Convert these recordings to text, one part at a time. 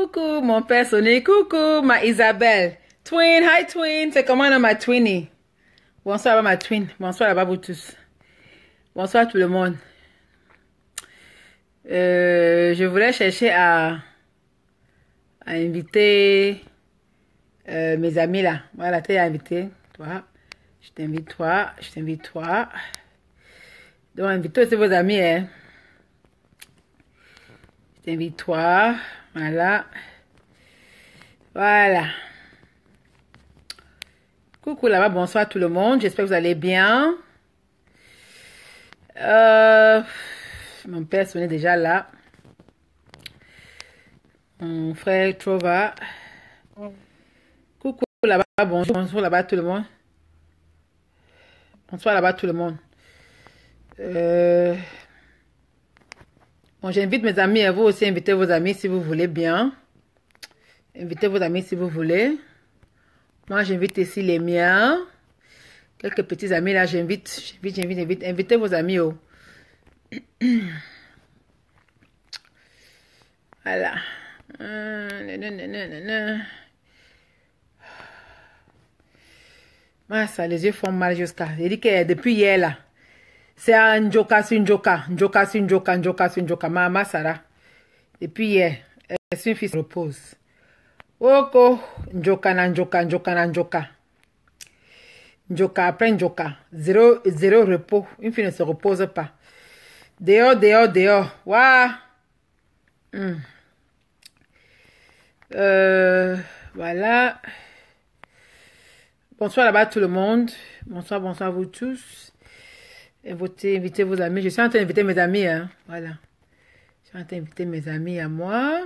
Coucou, mon père Sonny. Coucou, ma Isabelle. Twin, hi twin. C'est comment ma twinnie? Bonsoir ma twin. Bonsoir là-bas vous tous. Bonsoir tout le monde. Je voulais chercher à inviter mes amis là. Voilà, t'es invité. Toi. Je t'invite toi. Je t'invite toi. Donc invitez aussi vos amis, hein. Je t'invite toi. Voilà. Voilà. Coucou là-bas, bonsoir tout le monde. J'espère que vous allez bien. Mon père sonnait déjà là. Mon frère Trova. Coucou là-bas, bonjour là-bas tout le monde. Bonsoir là-bas tout le monde. Bon, j'invite mes amis et vous aussi invitez vos amis si vous voulez bien. Invitez vos amis si vous voulez. Moi, j'invite ici les miens. Quelques petits amis là, j'invite. Invitez vos amis. Oh. Voilà. Ah, ça, les yeux font mal jusqu'à. J'ai dit que depuis hier là, c'est un njoka sur njoka. Mama Sarah. Depuis hier, son fils repose. Oko, njoka. Njoka après njoka. Zéro repos. Une fille ne se repose pas. Dehors. Waouh. Voilà. Bonsoir là-bas tout le monde. Bonsoir vous tous. Invitez vos amis. Je suis en train d'inviter mes amis. Hein. Voilà. Je suis en train d'inviter mes amis à moi.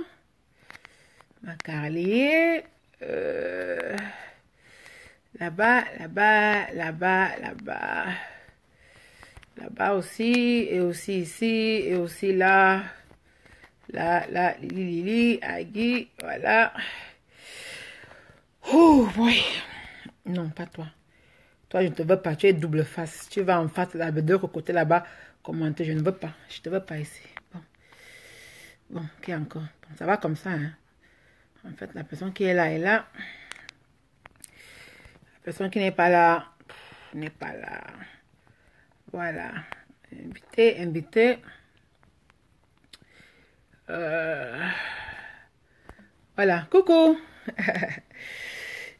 Ma Carlier. Là-bas. Là-bas aussi. Et aussi ici. Et aussi là. Là. Lili. Agui. Voilà. Oh, boy. Non, pas toi. Toi, je ne te veux pas. Tu es double face. Tu vas en face, là, de l'autre côté là-bas, commenter. Je ne veux pas. Je ne te veux pas ici. Bon, qui encore? Bon, ça va comme ça, hein. En fait, la personne qui est là est là. La personne qui n'est pas là, n'est pas là. Voilà. Invité. Voilà. Coucou.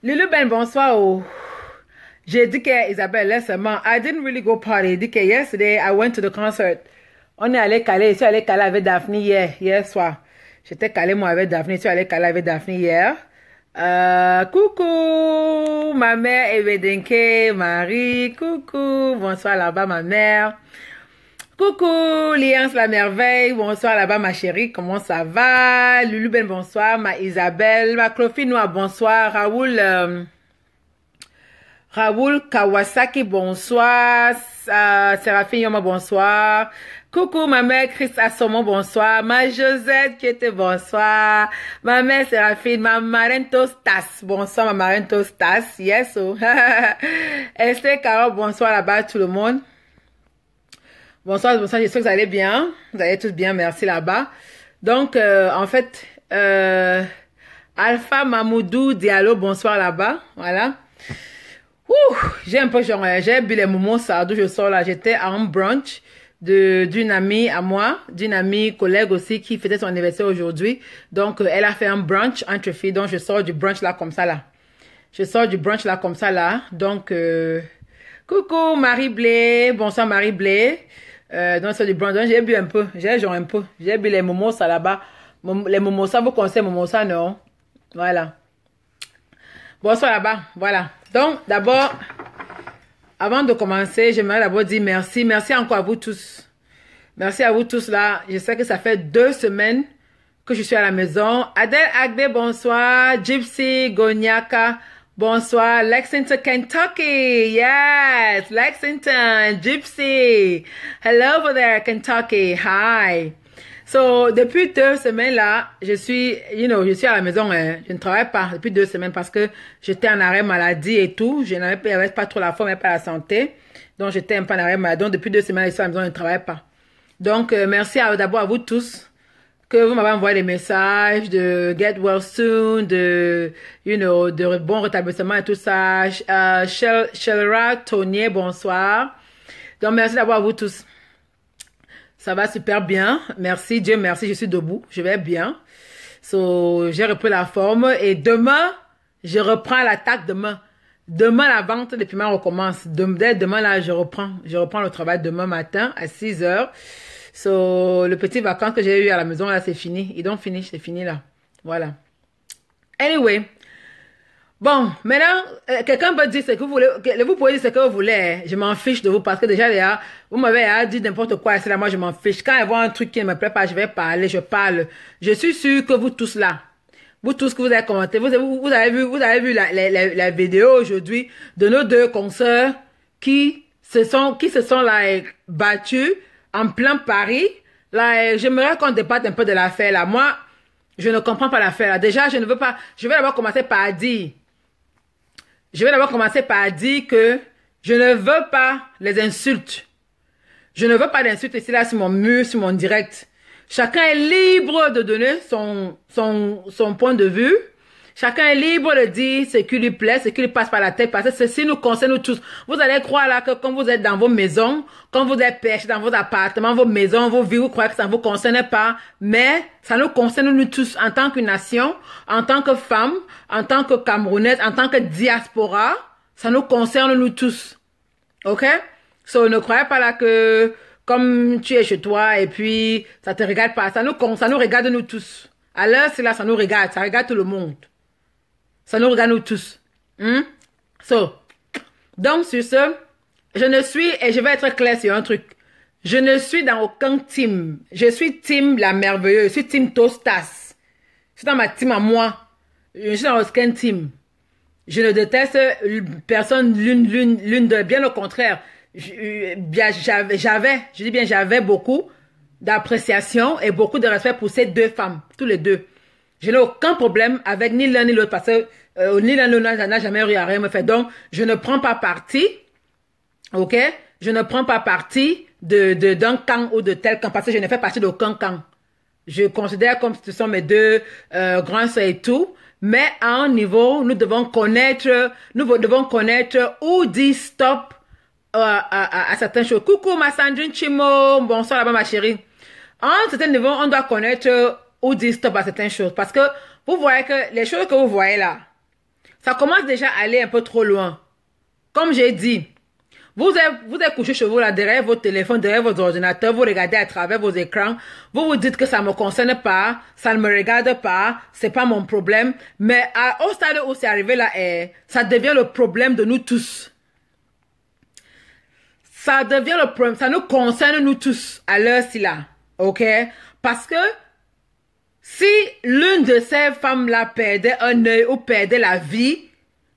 Lulu Ben, bonsoir. Oh. J'ai dit que Isabelle, laisse-moi. I didn't really go party. Dit que yesterday, I went to the concert. On est allé caler. Je suis allé caler avec Daphne hier soir. J'étais calé moi avec Daphne. Je suis allé caler avec Daphne hier. Coucou, ma mère Evedenke, Marie. Coucou, bonsoir là-bas ma mère. Coucou, Liance la merveille. Bonsoir là-bas ma chérie. Comment ça va? Lulu Ben, bonsoir. Ma Isabelle, ma Clophine Noir, bonsoir. Raoul Kawasaki, bonsoir. Séraphine Yoma, bonsoir. Coucou, ma mère Chris Assomo, bonsoir. Ma Josette qui était bonsoir. Ma mère Séraphine, ma marraine Tostas, bonsoir, ma marraine Tostas. Yes, oh. Esther Caro, bonsoir là-bas, tout le monde. Bonsoir, j'espère que vous allez bien. Vous allez tous bien, merci là-bas. Donc, en fait, Alpha Mamoudou Diallo, bonsoir là-bas. Voilà. J'ai un peu genre, j'ai bu les momos ça, d'où je sors là. J'étais à un brunch d'une amie à moi, d'une amie collègue aussi qui fêtait son anniversaire aujourd'hui. Donc, elle a fait un brunch entre filles. Donc, je sors du brunch là comme ça là. Donc, coucou Marie Blé. Bonsoir Marie Blé. Donc, c'est du brunch. Donc, j'ai bu un peu. J'ai bu les momos ça là-bas. Les momos ça, vous connaissez momos ça, non? Voilà. Bonsoir là-bas. Voilà. Donc, d'abord, avant de commencer, j'aimerais d'abord dire merci. Merci encore à vous tous. Merci à vous tous là. Je sais que ça fait 2 semaines que je suis à la maison. Adèle Agbe, bonsoir. Gypsy Gonyaka, bonsoir. Lexington, Kentucky. Yes, Lexington, Gypsy. Hello over there, Kentucky. Hi. So, depuis 2 semaines là, je suis à la maison, hein. Je ne travaille pas depuis 2 semaines parce que j'étais en arrêt maladie et tout. Je n'avais pas trop la forme et pas la santé. Donc, j'étais un peu en arrêt maladie. Donc, depuis 2 semaines, je suis à la maison, je ne travaille pas. Donc, merci d'abord à vous tous. que vous m'avez envoyé des messages de get well soon, de, de bon rétablissement et tout ça. Shelra Tonier, bonsoir. Donc, merci d'avoir vous tous. Ça va super bien. Merci, Dieu merci, je suis debout. Je vais bien. So, j'ai repris la forme. Et demain, je reprends l'attaque demain. Demain, la vente des piments recommence. Dès demain, là, je reprends le travail demain matin à 6 heures. So, le petit vacances que j'ai eu à la maison, là, c'est fini. Ils ont fini, c'est fini, là. Voilà. Anyway. Bon, maintenant, quelqu'un peut dire ce que vous voulez. Vous pouvez dire ce que vous voulez. Hein. Je m'en fiche de vous parce que déjà, là, vous m'avez dit n'importe quoi. C'est là, moi, je m'en fiche. Quand il y a un truc qui ne me plaît pas, je vais parler, je parle. Je suis sûr que vous tous là, vous tous que vous avez commenté, vous avez vu la vidéo aujourd'hui de nos deux consoeurs qui se sont like, battus en plein Paris. Là, j'aimerais qu'on débatte un peu de l'affaire là. Moi, je ne comprends pas l'affaire là. Déjà, je ne veux pas. Je vais d'abord commencer par dire que je ne veux pas les insultes. Je ne veux pas d'insultes ici là sur mon mur, sur mon direct. Chacun est libre de donner son point de vue. Chacun est libre de dire ce qui lui plaît, ce qui lui passe par la tête, parce que ceci nous concerne nous tous. Vous allez croire là que quand vous êtes dans vos maisons, quand vous êtes perchés dans vos appartements, vos maisons, vos vies, vous croyez que ça ne vous concerne pas, mais ça nous concerne nous tous en tant que nation, en tant que femmes, en tant que Camerounaises, en tant que diaspora, ça nous concerne nous tous. Ok? So, ne croyez pas là que comme tu es chez toi et puis ça te regarde pas, ça nous regarde nous tous. À l'heure, c'est là, ça nous regarde, ça regarde tout le monde. Ça nous regarde nous tous. So, donc sur ce, je ne suis, et je vais être clair sur un truc, je ne suis dans aucun team. Je suis team la merveilleuse, je suis team Tostas. Je suis dans ma team à moi. Je suis dans aucun team. Je ne déteste personne l'une de, bien au contraire. J'avais beaucoup d'appréciation et beaucoup de respect pour ces deux femmes, tous les deux. Je n'ai aucun problème avec ni l'un ni l'autre parce que ni l'un ni l'autre n'a jamais eu à rien me faire. Donc, je ne prends pas parti, ok? Je ne prends pas parti d'un camp ou de tel camp parce que je ne fais partie d'aucun camp. Je considère comme ce sont mes deux grands soeurs et tout. Mais à un niveau, nous devons connaître où dit stop à certaines choses. Coucou ma Sandrine Chimo, bonsoir là-bas ma chérie. À un certain niveau, on doit connaître où dire stop à certaines choses. Parce que vous voyez que les choses que vous voyez là, ça commence déjà à aller un peu trop loin. Comme j'ai dit, vous êtes couché chez vous là, derrière votre téléphone, derrière votre ordinateur, vous regardez à travers vos écrans, vous vous dites que ça ne me concerne pas, ça ne me regarde pas, c'est pas mon problème. Mais au stade où c'est arrivé là, ça devient le problème de nous tous. Ça devient le problème, ça nous concerne nous tous à l'heure-ci là, ok? Parce que si l'une de ces femmes-là perdait un œil ou perdait la vie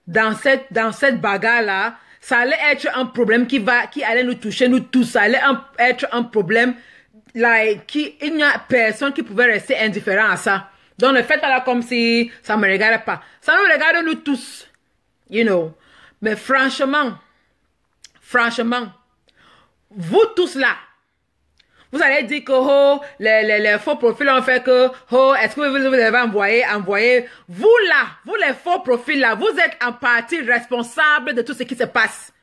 dans cette bagarre-là, ça allait être un problème qui allait nous toucher nous tous. Ça allait être un problème il n'y a personne qui pouvait rester indifférent à ça. Donc ne faites pas là comme si ça me regarde pas. Ça nous regarde nous tous, Mais franchement, vous tous là, vous allez dire que les faux profils ont fait que est-ce que vous avez envoyé vous là, vous les faux profils là, vous êtes en partie responsable de tout ce qui se passe.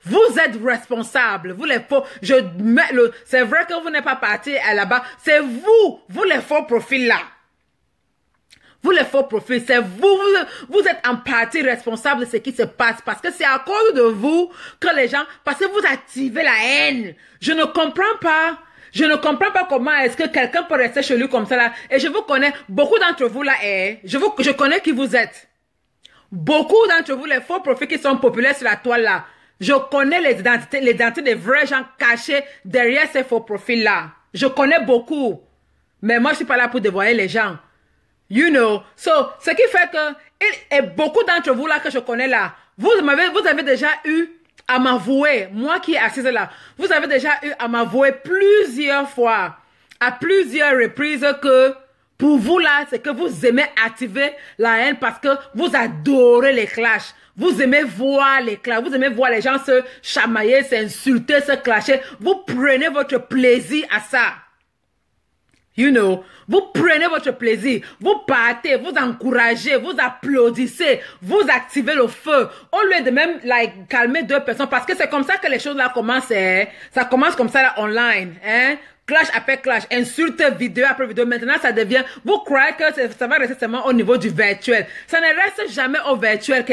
Vous êtes responsable, vous les faux, c'est vrai que vous n'êtes pas parti là-bas, c'est vous les faux profils là. Vous les faux profils, c'est vous êtes en partie responsable de ce qui se passe parce que c'est à cause de vous que les gens, parce que vous activez la haine. Je ne comprends pas comment est-ce que quelqu'un peut rester chez lui comme ça là. Et je vous connais, beaucoup d'entre vous là, je connais qui vous êtes. Beaucoup d'entre vous, les faux profils qui sont populaires sur la toile là. Je connais les identités des vrais gens cachés derrière ces faux profils là. Je connais beaucoup. Mais moi, je suis pas là pour dévoiler les gens. So, ce qui fait que, et beaucoup d'entre vous là que je connais là, vous avez déjà eu à m'avouer, moi qui est assise là, vous avez déjà eu à m'avouer plusieurs fois, à plusieurs reprises que, pour vous là, c'est que vous aimez activer la haine parce que vous adorez les clashs. Vous aimez voir les clashs, vous aimez voir les gens se chamailler, s'insulter, se clasher. Vous prenez votre plaisir à ça. You know, vous prenez votre plaisir, vous partez, vous encouragez, vous applaudissez, vous activez le feu, au lieu de même, like, calmer deux personnes, parce que c'est comme ça que les choses là commencent, hein. Ça commence comme ça là, online, hein. Clash après clash, insulte, vidéo après vidéo. Maintenant, ça devient, vous croyez que ça va rester seulement au niveau du virtuel. Ça ne reste jamais au virtuel,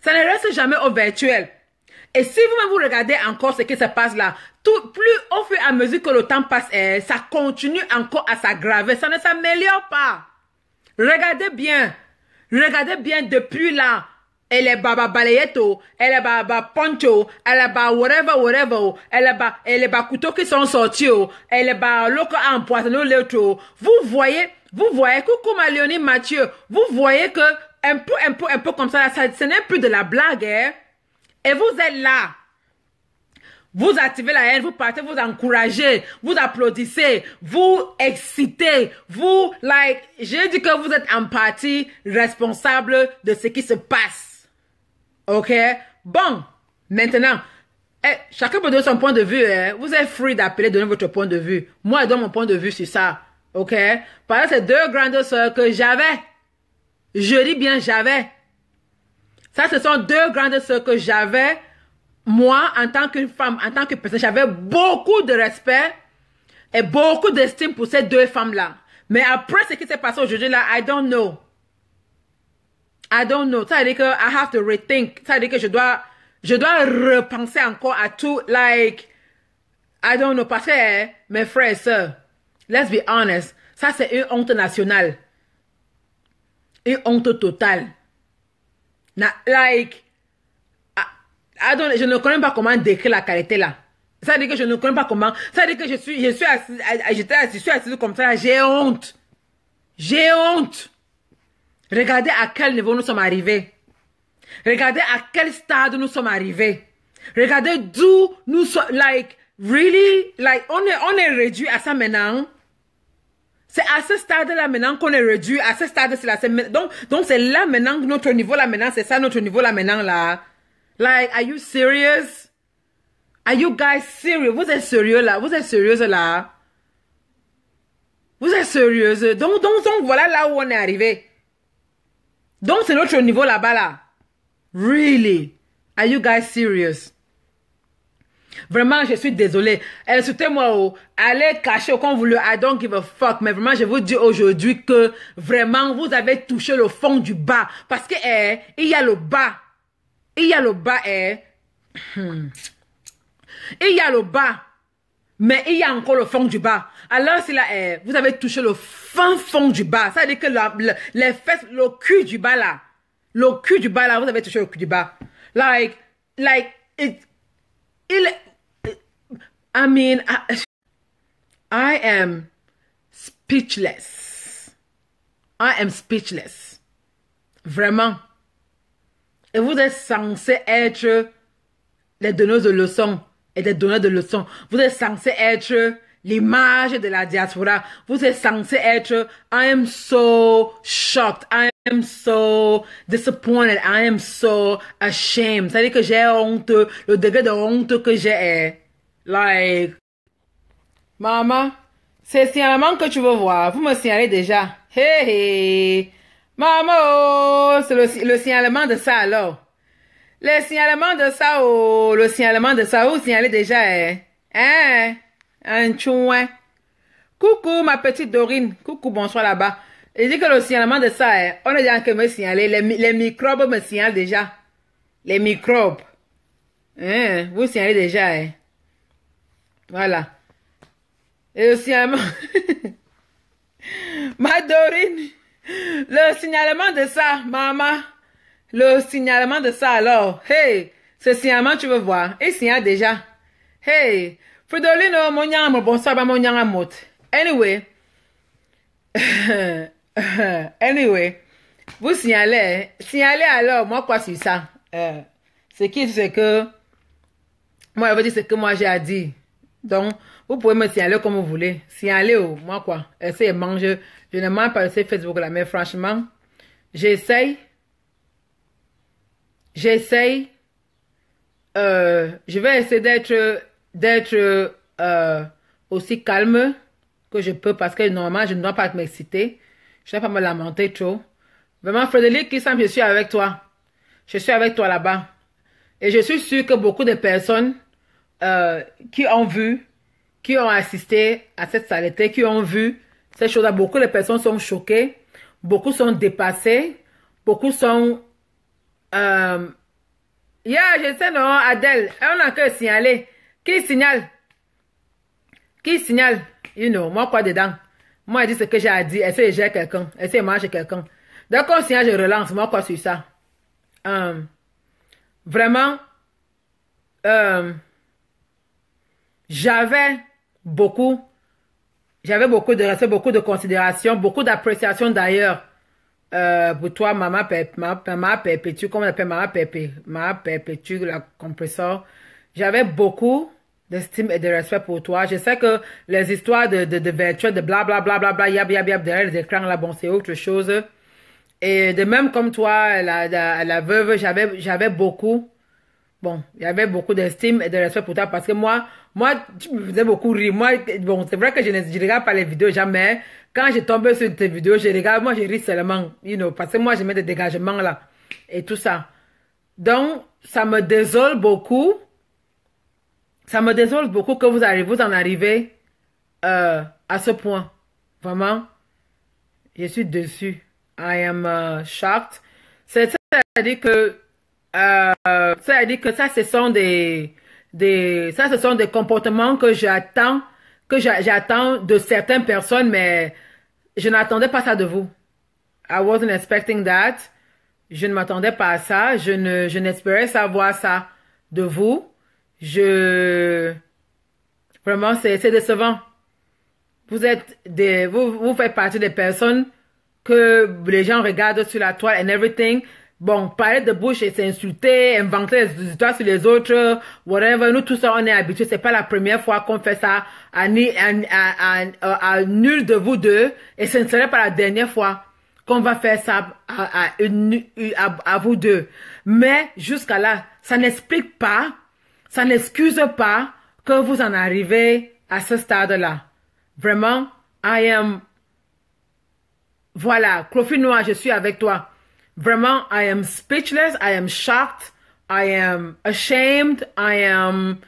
ça ne reste jamais au virtuel. Et si vous-même vous regardez encore ce qui se passe là, plus au fur et à mesure que le temps passe, ça continue encore à s'aggraver. Ça ne s'améliore pas. Regardez bien depuis là. Elle est baba balayeto, elle est baba poncho, elle est baba whatever, elle est baba couteau qui sont sortis, elle est baba loco empoisonné l'autre. Vous voyez, coucou Malioni Mathieu, vous voyez que un peu comme ça, ce n'est plus de la blague, hein. Et vous êtes là. Vous activez la haine, vous partez, vous encouragez, vous applaudissez, vous excitez, vous, like, j'ai dit que vous êtes en partie responsable de ce qui se passe. Ok? Bon, maintenant, chacun peut donner son point de vue, hein. Vous êtes free d'appeler, donner votre point de vue. Moi, je donne mon point de vue sur ça. Ok? Par exemple, c'est deux grandes sœurs que j'avais. Je dis bien j'avais. Ça, ce sont deux grandes sœurs que j'avais. Moi, en tant qu'une femme, en tant que personne, j'avais beaucoup de respect et beaucoup d'estime pour ces deux femmes-là. Mais après ce qui s'est passé aujourd'hui là, I don't know. Ça veut dire que I have to rethink. Ça veut dire que je dois repenser encore à tout. Like, I don't know. Parce que, mes frères et sœurs, let's be honest, ça c'est une honte nationale. Une honte totale. Like, je ne connais pas comment décrire la qualité là. Ça veut dire que je ne connais pas comment. Ça veut dire que je suis assise comme ça. J'ai honte. J'ai honte. Regardez à quel niveau nous sommes arrivés. Regardez à quel stade nous sommes arrivés. Regardez d'où nous sommes. Like, really? Like, on est réduit à ça maintenant. C'est à ce stade-là maintenant qu'on est réduit. À ce stade-là. Donc c'est là maintenant, notre niveau là maintenant. C'est ça notre niveau là maintenant là. Like, are you serious? Are you guys serious? Vous êtes sérieux là? Vous êtes sérieuse là? Vous êtes sérieuse? Donc, voilà là où on est arrivé. Donc, c'est notre niveau là-bas là. Really? Are you guys serious? Vraiment, je suis désolée. Insultez-moi, oh. Allez cacher au qu'on vous le I don't give a fuck. Mais vraiment, je vous dis aujourd'hui que vraiment, vous avez touché le fond du bas. Parce que, il y a le bas. Il y a le bas, il y a le bas. Mais il y a encore le fond du bas. Alors, c'est là, vous avez touché le fin fond du bas. Ça veut dire que les fesses, le cul du bas là. Le cul du bas là, vous avez touché le cul du bas. Like, I mean, I am speechless. I am speechless. Vraiment. Et vous êtes censé être les donneurs de leçons et des donneurs de leçons. Vous êtes censé être l'image de la diaspora. Vous êtes censé être I am so shocked. I am so disappointed. I am so ashamed. C'est-à-dire que j'ai honte. Le degré de honte que j'ai. Like, maman, c'est signalement que tu veux voir. Vous me signalez déjà. Hey, hey. Maman, oh, c'est le signalement de ça alors. Le signalement de ça, oh, le signalement de ça, vous signalez déjà, un chouin. Coucou, ma petite Dorine. Coucou, bonsoir là-bas. Il dit que le signalement de ça, on est déjà que me signaler. Les microbes me signalent déjà. Les microbes. Vous signalez déjà, Voilà. Et le signalement. Ma Dorine. Le signalement de ça, maman. Le signalement de ça, alors. Hey, ce signalement, tu veux voir. Il signale déjà. Hey, Fridolino, mon yam, bonsoir, mon yam, mot. Anyway. Anyway. Vous signalez. Signalez alors, moi, quoi sur ça? C'est que. Moi, je veux dire ce que moi, j'ai à dire. Donc, vous pouvez me signaler comme vous voulez. Signalez, oh, moi, quoi. Essayez de manger. Je ne mange pas sur Facebook là, mais franchement, j'essaye. Je vais essayer d'être aussi calme que je peux parce que normalement, je ne dois pas m'exciter. Je ne dois pas me lamenter trop. Vraiment, Frédéric Kissam, je suis avec toi. Je suis avec toi là-bas. Et je suis sûre que beaucoup de personnes qui ont vu, qui ont assisté à cette saleté, qui ont vu ces choses-là, beaucoup de personnes sont choquées, beaucoup sont dépassées, beaucoup sont... je sais non, Adèle, on a que signaler. Qui signale? Qui signale? You know, moi quoi dedans? Moi, je dis ce que j'ai à dire. Essaye de gérer quelqu'un. Essaye de manger quelqu'un. Dès qu'on signale, je relance. Moi quoi sur ça? Vraiment, j'avais beaucoup de respect, beaucoup de considération, beaucoup d'appréciation d'ailleurs pour toi, Maman Perpétue, comment on appelle Maman Perpétue, la compresseur. J'avais beaucoup d'estime et de respect pour toi. Je sais que les histoires de virtuel, de blablabla, yab derrière les écrans là, bon, c'est autre chose. Et de même comme toi, la veuve, j'avais beaucoup. Bon, il y avait beaucoup d'estime et de respect pour toi parce que moi, tu me faisais beaucoup rire. Moi, bon, c'est vrai que je ne regarde pas les vidéos jamais. Quand je tombe sur tes vidéos, je regarde, moi, je ris seulement, you know, parce que moi, je mets des dégagements là et tout ça. Donc, ça me désole beaucoup. Ça me désole beaucoup que vous en arrivez à ce point. Vraiment, je suis déçue. I am shocked. C'est-à-dire que c'est-à-dire que ça, ce sont ce sont des comportements que j'attends de certaines personnes, mais je n'attendais pas ça de vous. I wasn't expecting that. Je ne m'attendais pas à ça. Je n'espérais savoir ça de vous. Vraiment, c'est décevant. Vous faites partie des personnes que les gens regardent sur la toile and everything. Bon, parler de bouche et s'insulter, inventer des histoires sur les autres, whatever. Nous, tout ça, on est habitués. C'est pas la première fois qu'on fait ça à nul de vous deux. Et ce ne serait pas la dernière fois qu'on va faire ça à vous deux. Mais, jusqu'à là, ça n'explique pas, ça n'excuse pas que vous en arrivez à ce stade-là. Vraiment, voilà, Clofi Noir, je suis avec toi. Vraiment, I am speechless, I am shocked, I am ashamed, I am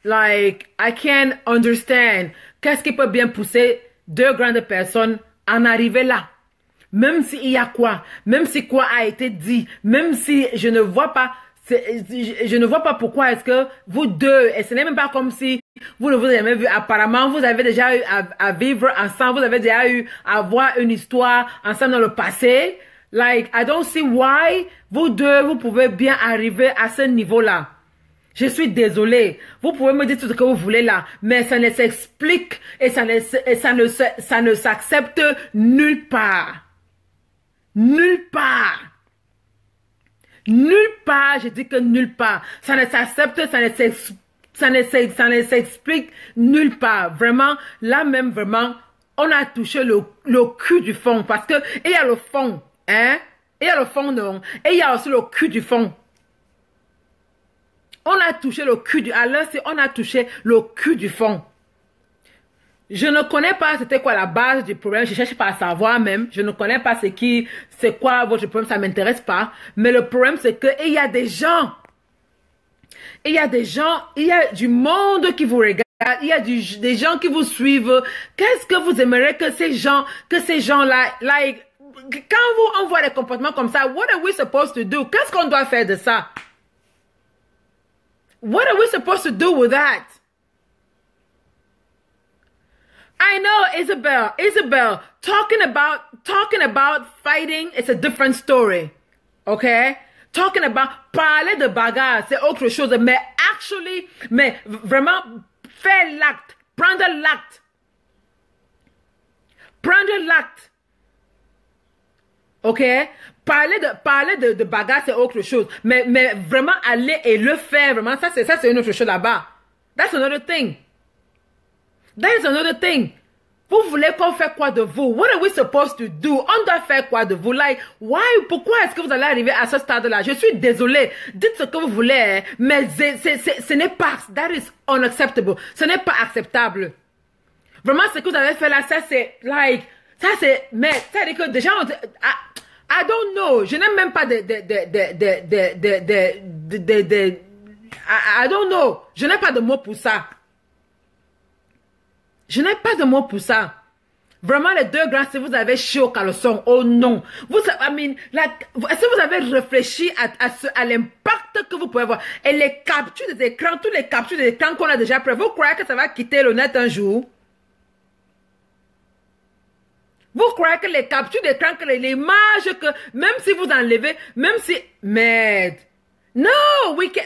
like, I can't understand. Qu'est-ce qui peut bien pousser deux grandes personnes à en arriver là? Même s'il y a quoi, même si quoi a été dit, même si je ne vois pas, je ne vois pas pourquoi est-ce que vous deux, et ce n'est même pas comme si vous ne vous avez jamais vu, apparemment vous avez déjà eu à vivre ensemble, vous avez déjà eu à avoir une histoire ensemble dans le passé. Like, I don't see why vous deux, vous pouvez bien arriver à ce niveau-là. Je suis désolée. Vous pouvez me dire tout ce que vous voulez là, mais ça ne s'explique et ça ne s'accepte nulle part. Nulle part. Nulle part, je dis que nulle part. Ça ne s'accepte, ça ne s'explique nulle part. Vraiment, là même vraiment, on a touché le cul du fond parce que il y a le fond. Hein? Il y a le fond, non. Et il y a aussi le cul du fond. On a touché le cul du... Alors, on a touché le cul du fond. Je ne connais pas c'était quoi la base du problème. Je cherche pas à savoir même. Je ne connais pas c'est quoi votre problème. Ça m'intéresse pas. Mais le problème, c'est que il y a des gens. Il y a du monde qui vous regarde. Il y a des gens qui vous suivent. Qu'est-ce que vous aimeriez que ces gens-là, like, quand on voit des comportements comme ça, what are we supposed to do? Qu'est-ce qu'on doit faire de ça? What are we supposed to do with that? I know, Isabel, talking about fighting, it's a different story. Okay? Talking about parler de bagarre, c'est autre chose. Mais vraiment, faire l'acte, prendre l'acte. Prendre l'acte. Ok? Parler de bagarre, c'est autre chose. Mais vraiment aller et le faire, vraiment, ça c'est une autre chose là-bas. That's another thing. That is another thing. Vous voulez qu'on fasse quoi de vous? What are we supposed to do? On doit faire quoi de vous? Like, why? Pourquoi est-ce que vous allez arriver à ce stade-là? Je suis désolée. Dites ce que vous voulez, mais ce n'est pas, that is unacceptable. Ce n'est pas acceptable. Vraiment, ce que vous avez fait là, ça c'est, like, ça c'est, mais, ça veut dire que déjà, I don't know. Je n'ai même pas I don't know. Je n'ai pas de mots pour ça. Je n'ai pas de mots pour ça. Vraiment, les deux grands, si vous avez chaud au caleçon, oh non. Vous, I mean, est-ce que vous avez réfléchi à l'impact que vous pouvez avoir? Et les captures des écrans, tous les captures des écrans qu'on a déjà pris, vous croyez que ça va quitter le net un jour? Vous croyez que les captures d'écran, que l'image, que même si vous enlevez, même si, merde. No,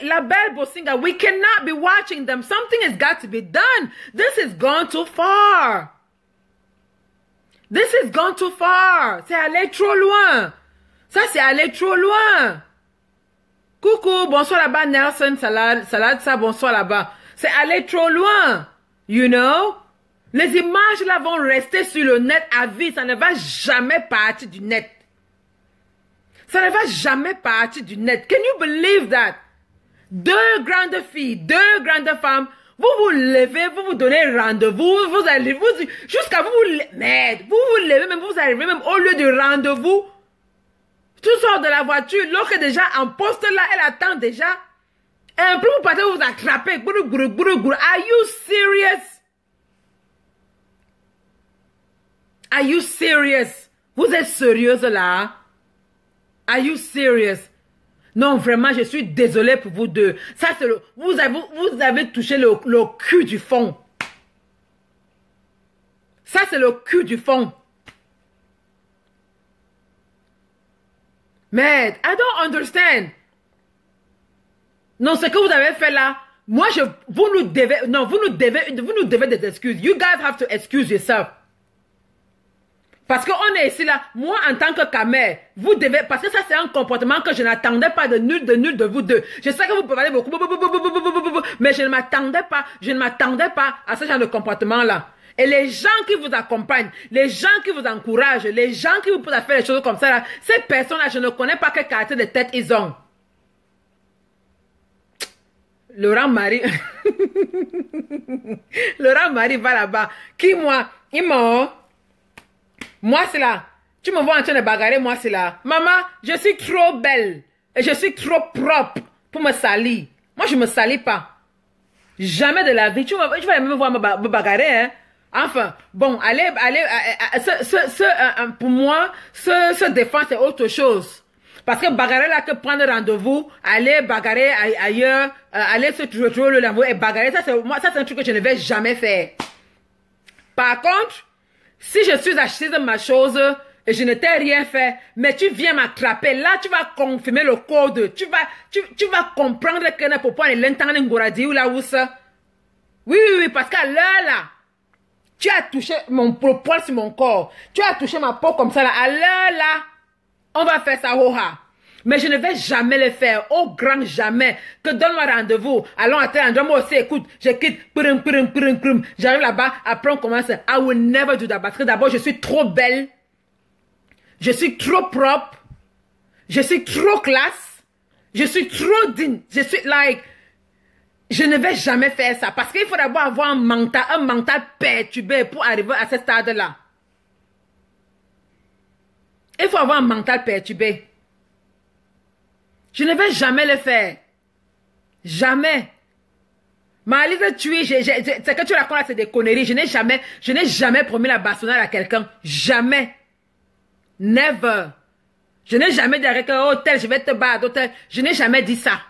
la belle Bosinga, we cannot be watching them. Something has got to be done. This has gone too far. This has gone too far. C'est allé trop loin. Ça, c'est allé trop loin. Coucou, bonsoir là-bas, Nelson, salade, ça, bonsoir là-bas. C'est allé trop loin. You know? Les images là vont rester sur le net à vie. Ça ne va jamais partir du net. Ça ne va jamais partir du net. Can you believe that? Deux grandes filles, deux grandes femmes, vous vous levez, vous vous donnez rendez-vous, vous allez, jusqu'à merde, vous vous levez même, vous arrivez même au lieu du rendez-vous. Tu sors de la voiture, l'autre est déjà en poste là, elle attend déjà. Et un peu vous partez, vous vous attrapez. Are you serious? Are you serious? Vous êtes sérieuse là? Are you serious? Non, vraiment, je suis désolée pour vous deux. Ça, c'est vous avez touché le cul du fond. Ça, c'est le cul du fond. Merde, I don't understand. Non, ce que vous avez fait là, moi, vous nous devez des excuses. You guys have to excuse yourself. Parce qu'on est ici là, moi en tant que camère, vous devez, parce que ça c'est un comportement que je n'attendais pas de nul de vous deux. Je sais que vous pouvez parler beaucoup, mais je ne m'attendais pas à ce genre de comportement là. Et les gens qui vous accompagnent, les gens qui vous encouragent, les gens qui vous poussent à faire des choses comme ça là, ces personnes là, je ne connais pas quel caractère de tête ils ont. Laurent Marie, Laurent Marie va là-bas. Qui moi? Moi, c'est là. Tu me vois en train de bagarrer, moi, c'est là. Maman, je suis trop belle. Et je suis trop propre pour me salir. Moi, je me salis pas. Jamais de la vie. Tu vas même voir me bagarrer, hein. Enfin, bon, allez, pour moi, se défendre, c'est autre chose. Parce que bagarrer là, que prendre rendez-vous, aller bagarrer ailleurs, aller se retrouver le rendez-vous et bagarrer, ça, c'est un truc que je ne vais jamais faire. Par contre, si je suis assise de ma chose et je ne t'ai rien fait, mais tu viens m'attraper, là tu vas confirmer le code, tu vas comprendre que ne peut pas l'entendre ngoradi ou la ou ça. Oui, parce qu'à l'heure là, tu as touché mon poil sur mon corps, tu as touché ma peau comme ça là, à l'heure là, on va faire ça, hoha. Mais je ne vais jamais le faire, au grand jamais, que donne-moi rendez-vous, allons à tel endroit, moi aussi, écoute, je quitte, j'arrive là-bas, après on commence, I will never do that, parce que d'abord, je suis trop belle, je suis trop propre, je suis trop classe, je suis trop digne, je suis like, je ne vais jamais faire ça, parce qu'il faut d'abord avoir un mental perturbé pour arriver à ce stade-là. Il faut avoir un mental perturbé. Je ne vais jamais le faire. Jamais. Malise, c'est que tu racontes là, c'est des conneries. Je n'ai jamais promis la bastonnade à quelqu'un. Jamais. Never. Je n'ai jamais dit à quelqu'un, oh, tel, je vais te battre, tel. Je n'ai jamais dit ça.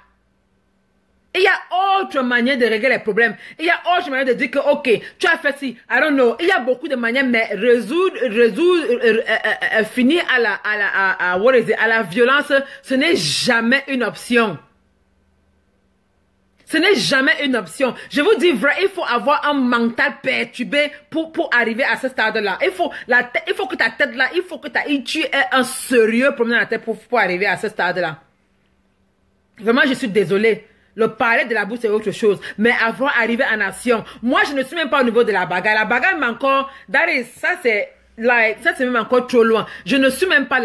Il y a autre manière de régler les problèmes. Il y a autre manière de dire que, ok, tu as fait ci, I don't know. Il y a beaucoup de manières, mais finir à la violence, ce n'est jamais une option. Ce n'est jamais une option. Je vous dis vrai, il faut avoir un mental perturbé pour arriver à ce stade-là. Il faut que ta tête là, il faut que tu aies un sérieux problème dans la tête pour arriver à ce stade-là. Vraiment, je suis désolée. Le parler de la bouche, c'est autre chose. Mais avoir arrivé en action. Moi, je ne suis même pas au niveau de la bagarre. La bagarre, mais encore, ça, c'est même encore trop loin. Je ne suis même pas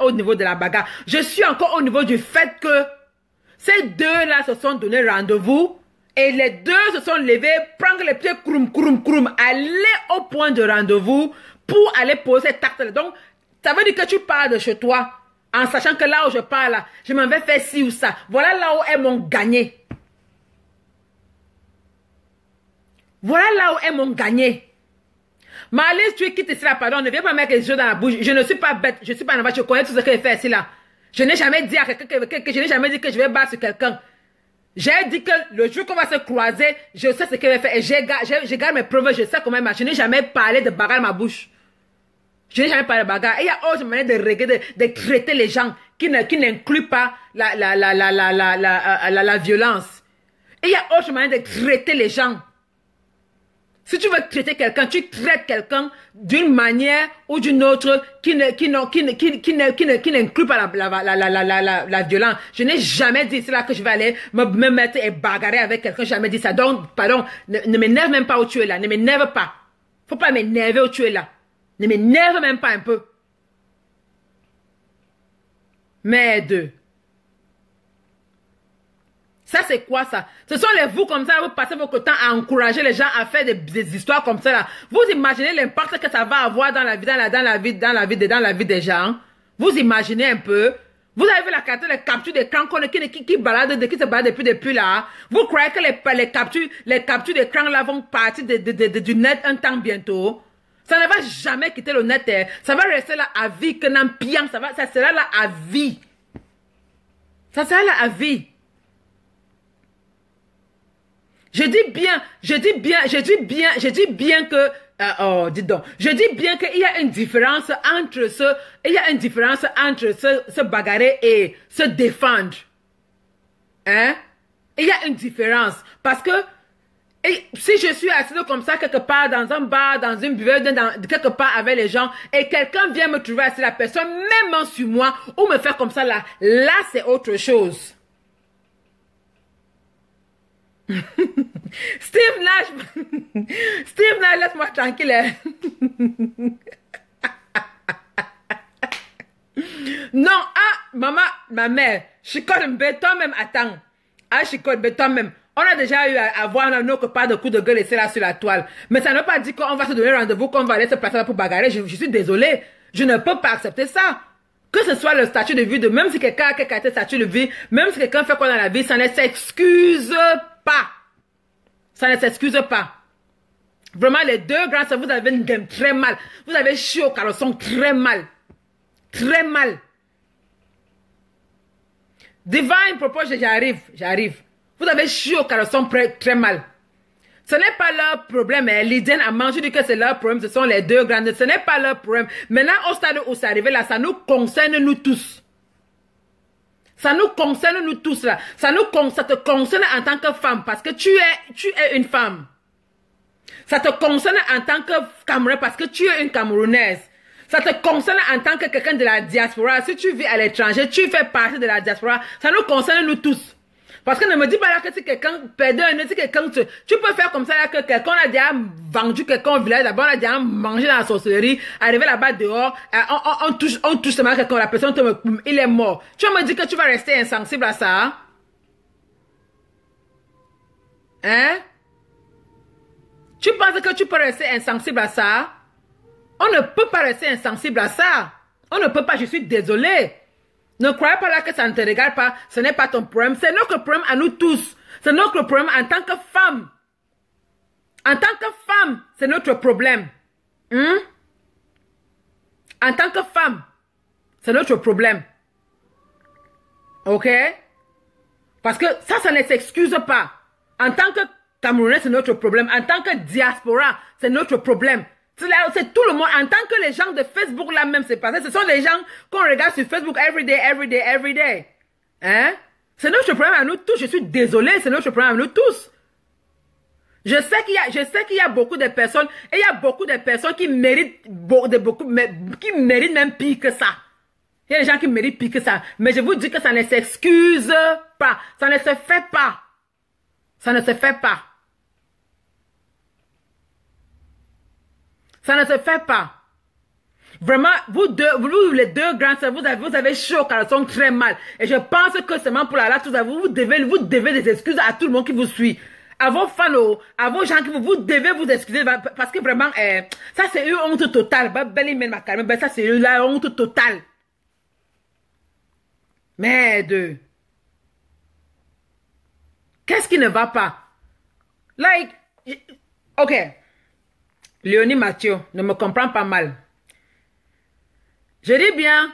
au niveau de la bagarre. Je suis encore au niveau du fait que ces deux-là se sont donné rendez-vous Et les deux se sont levés, prendre les pieds, kouroum, kouroum, kouroum, aller au point de rendez-vous pour aller poser cet acte-là. Donc, ça veut dire que tu pars de chez toi en sachant que là où je pars, là, je m'en vais faire ci ou ça. Voilà là où elles m'ont gagné. Voilà là où elles m'ont gagné. Marlise, tu quittes ici là, pardon, ne viens pas mettre les yeux dans la bouche. Je ne suis pas bête, je suis pas en je connais tout ce que je fais ici là. Je n'ai jamais dit à quelqu'un que je n'ai jamais dit que je vais battre sur quelqu'un. J'ai dit que le jour qu'on va se croiser, je sais ce que je vais faire. Et je garde mes preuves, je sais comment marcher. Je n'ai jamais parlé de bagarre dans ma bouche. Je n'ai jamais parlé de bagarre. Et il y a autre manière de régler, de traiter les gens qui n'incluent pas la violence. Et il y a autre manière de traiter les gens. Si tu veux traiter quelqu'un, tu traites quelqu'un d'une manière ou d'une autre qui n'inclut pas la violence. Je n'ai jamais dit cela que je vais aller me mettre et bagarrer avec quelqu'un. Jamais dit ça. Donc, pardon, ne m'énerve même pas où tu es là. Ne m'énerve pas. Faut pas m'énerver où tu es là. Ne m'énerve même pas un peu. Merde. Ça, c'est quoi ça? Ce sont les vous comme ça, vous passez votre temps à encourager les gens à faire des histoires comme ça là. Vous imaginez l'impact que ça va avoir dans la vie des gens? Vous imaginez un peu? Vous avez vu la capture d'écran qui se balade depuis là. Vous croyez que les captures d'écran là vont partir du net un temps bientôt? Ça ne va jamais quitter le net. Ça va rester là à vie, que n'en piant. Ça sera là à vie. Ça sera là à vie. Je dis bien que, oh, dis donc, je dis bien qu'il y a une différence entre se bagarrer et se défendre. Hein? Il y a une différence. Parce que, si je suis assise comme ça, quelque part, dans un bar, dans une buvette, quelque part avec les gens, et quelqu'un vient me trouver assis, la personne, même sur moi, ou me faire comme ça, là c'est autre chose. Steve Nash, laisse-moi tranquille. Non, maman, ma mère, chicote toi-même, attends. Chicote toi-même. On a déjà eu à voir notre part de coup de gueule laissé là sur la toile. Mais ça ne veut pas dire qu'on va se donner rendez-vous, qu'on va aller se placer là pour bagarrer. Je suis désolée. Je ne peux pas accepter ça. Que ce soit le statut de vie de, même si quelqu'un a quelqu'un statut de vie, même si quelqu'un fait quoi dans la vie, ça ne s'excuse pas. Ça ne s'excuse pas. Vraiment, les deux grands, vous avez une game très mal. Vous avez chié au caleçon très mal. Très mal. Divine propose, j'arrive. Vous avez chié au caleçon très mal. Ce n'est pas leur problème. Lydienne a mangé du que c'est leur problème. Ce sont les deux grandes. Ce n'est pas leur problème. Maintenant, au stade où c'est arrivé là, ça nous concerne nous tous. Ça nous concerne nous tous là. Ça te concerne en tant que femme parce que tu es une femme. Ça te concerne en tant que Camerounaise parce que tu es une Camerounaise. Ça te concerne en tant que quelqu'un de la diaspora. Si tu vis à l'étranger, tu fais partie de la diaspora. Ça nous concerne nous tous. Parce que ne me dis pas là que si quelqu'un perdait un nez, si quelqu'un tu peux faire comme ça là que quelqu'un a déjà vendu quelqu'un au village, d'abord on a déjà mangé dans la sorcellerie, arrivé là-bas dehors, on touche seulement quelqu'un, la personne il est mort. Tu vas me dire que tu vas rester insensible à ça? Hein? Tu penses que tu peux rester insensible à ça? On ne peut pas rester insensible à ça. On ne peut pas, je suis désolée. Ne croyez pas là que ça ne te regarde pas. Ce n'est pas ton problème. C'est notre problème à nous tous. C'est notre problème en tant que femme. En tant que femme, c'est notre problème. En tant que femme, c'est notre problème. Ok? Parce que ça ne s'excuse pas. En tant que Camerounais, c'est notre problème. En tant que diaspora, c'est notre problème. C'est tout le monde. En tant que les gens de Facebook là même, c'est passé. Ce sont les gens qu'on regarde sur Facebook every day. Hein? C'est notre problème à nous tous. Je suis désolée, c'est notre problème à nous tous. Je sais qu'il y a beaucoup de personnes, et il y a beaucoup de personnes qui méritent qui méritent même pire que ça. Il y a des gens qui méritent pire que ça. Mais je vous dis que ça ne s'excuse pas. Ça ne se fait pas. Ça ne se fait pas. Ça ne se fait pas. Vraiment, vous les deux grands sœurs, vous avez chaud car elles sont très mal. Et je pense que seulement pour la latte, vous devez des excuses à tout le monde qui vous suit. à vos fans, à vos gens qui vous devez vous excuser parce que vraiment, ça c'est une honte totale. Ça c'est la honte totale. Merde. Qu'est-ce qui ne va pas? Like, ok. Léonie Mathieu ne me comprend pas mal. Je dis bien,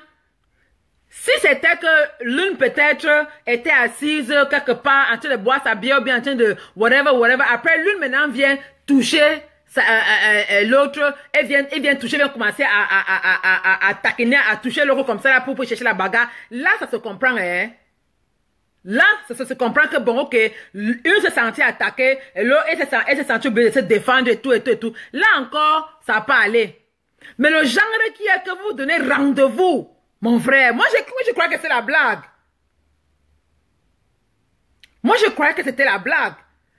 si c'était que l'une peut-être était assise quelque part en train de boire sa bière ou bien en train de whatever, après l'une maintenant vient toucher l'autre, elle vient toucher, vient commencer à taquiner, à toucher l'autre comme ça là pour chercher la bagarre. Là, ça se comprend, hein. Là, ça se comprend que bon, ok, une se sentit attaquée, et l'autre, elle se sentit obligée de se défendre et tout. Là encore, ça n'a pas allé. Mais le genre qui est que vous donnez rendez-vous, mon frère, moi je crois que c'est la blague. Moi je crois que c'était la blague.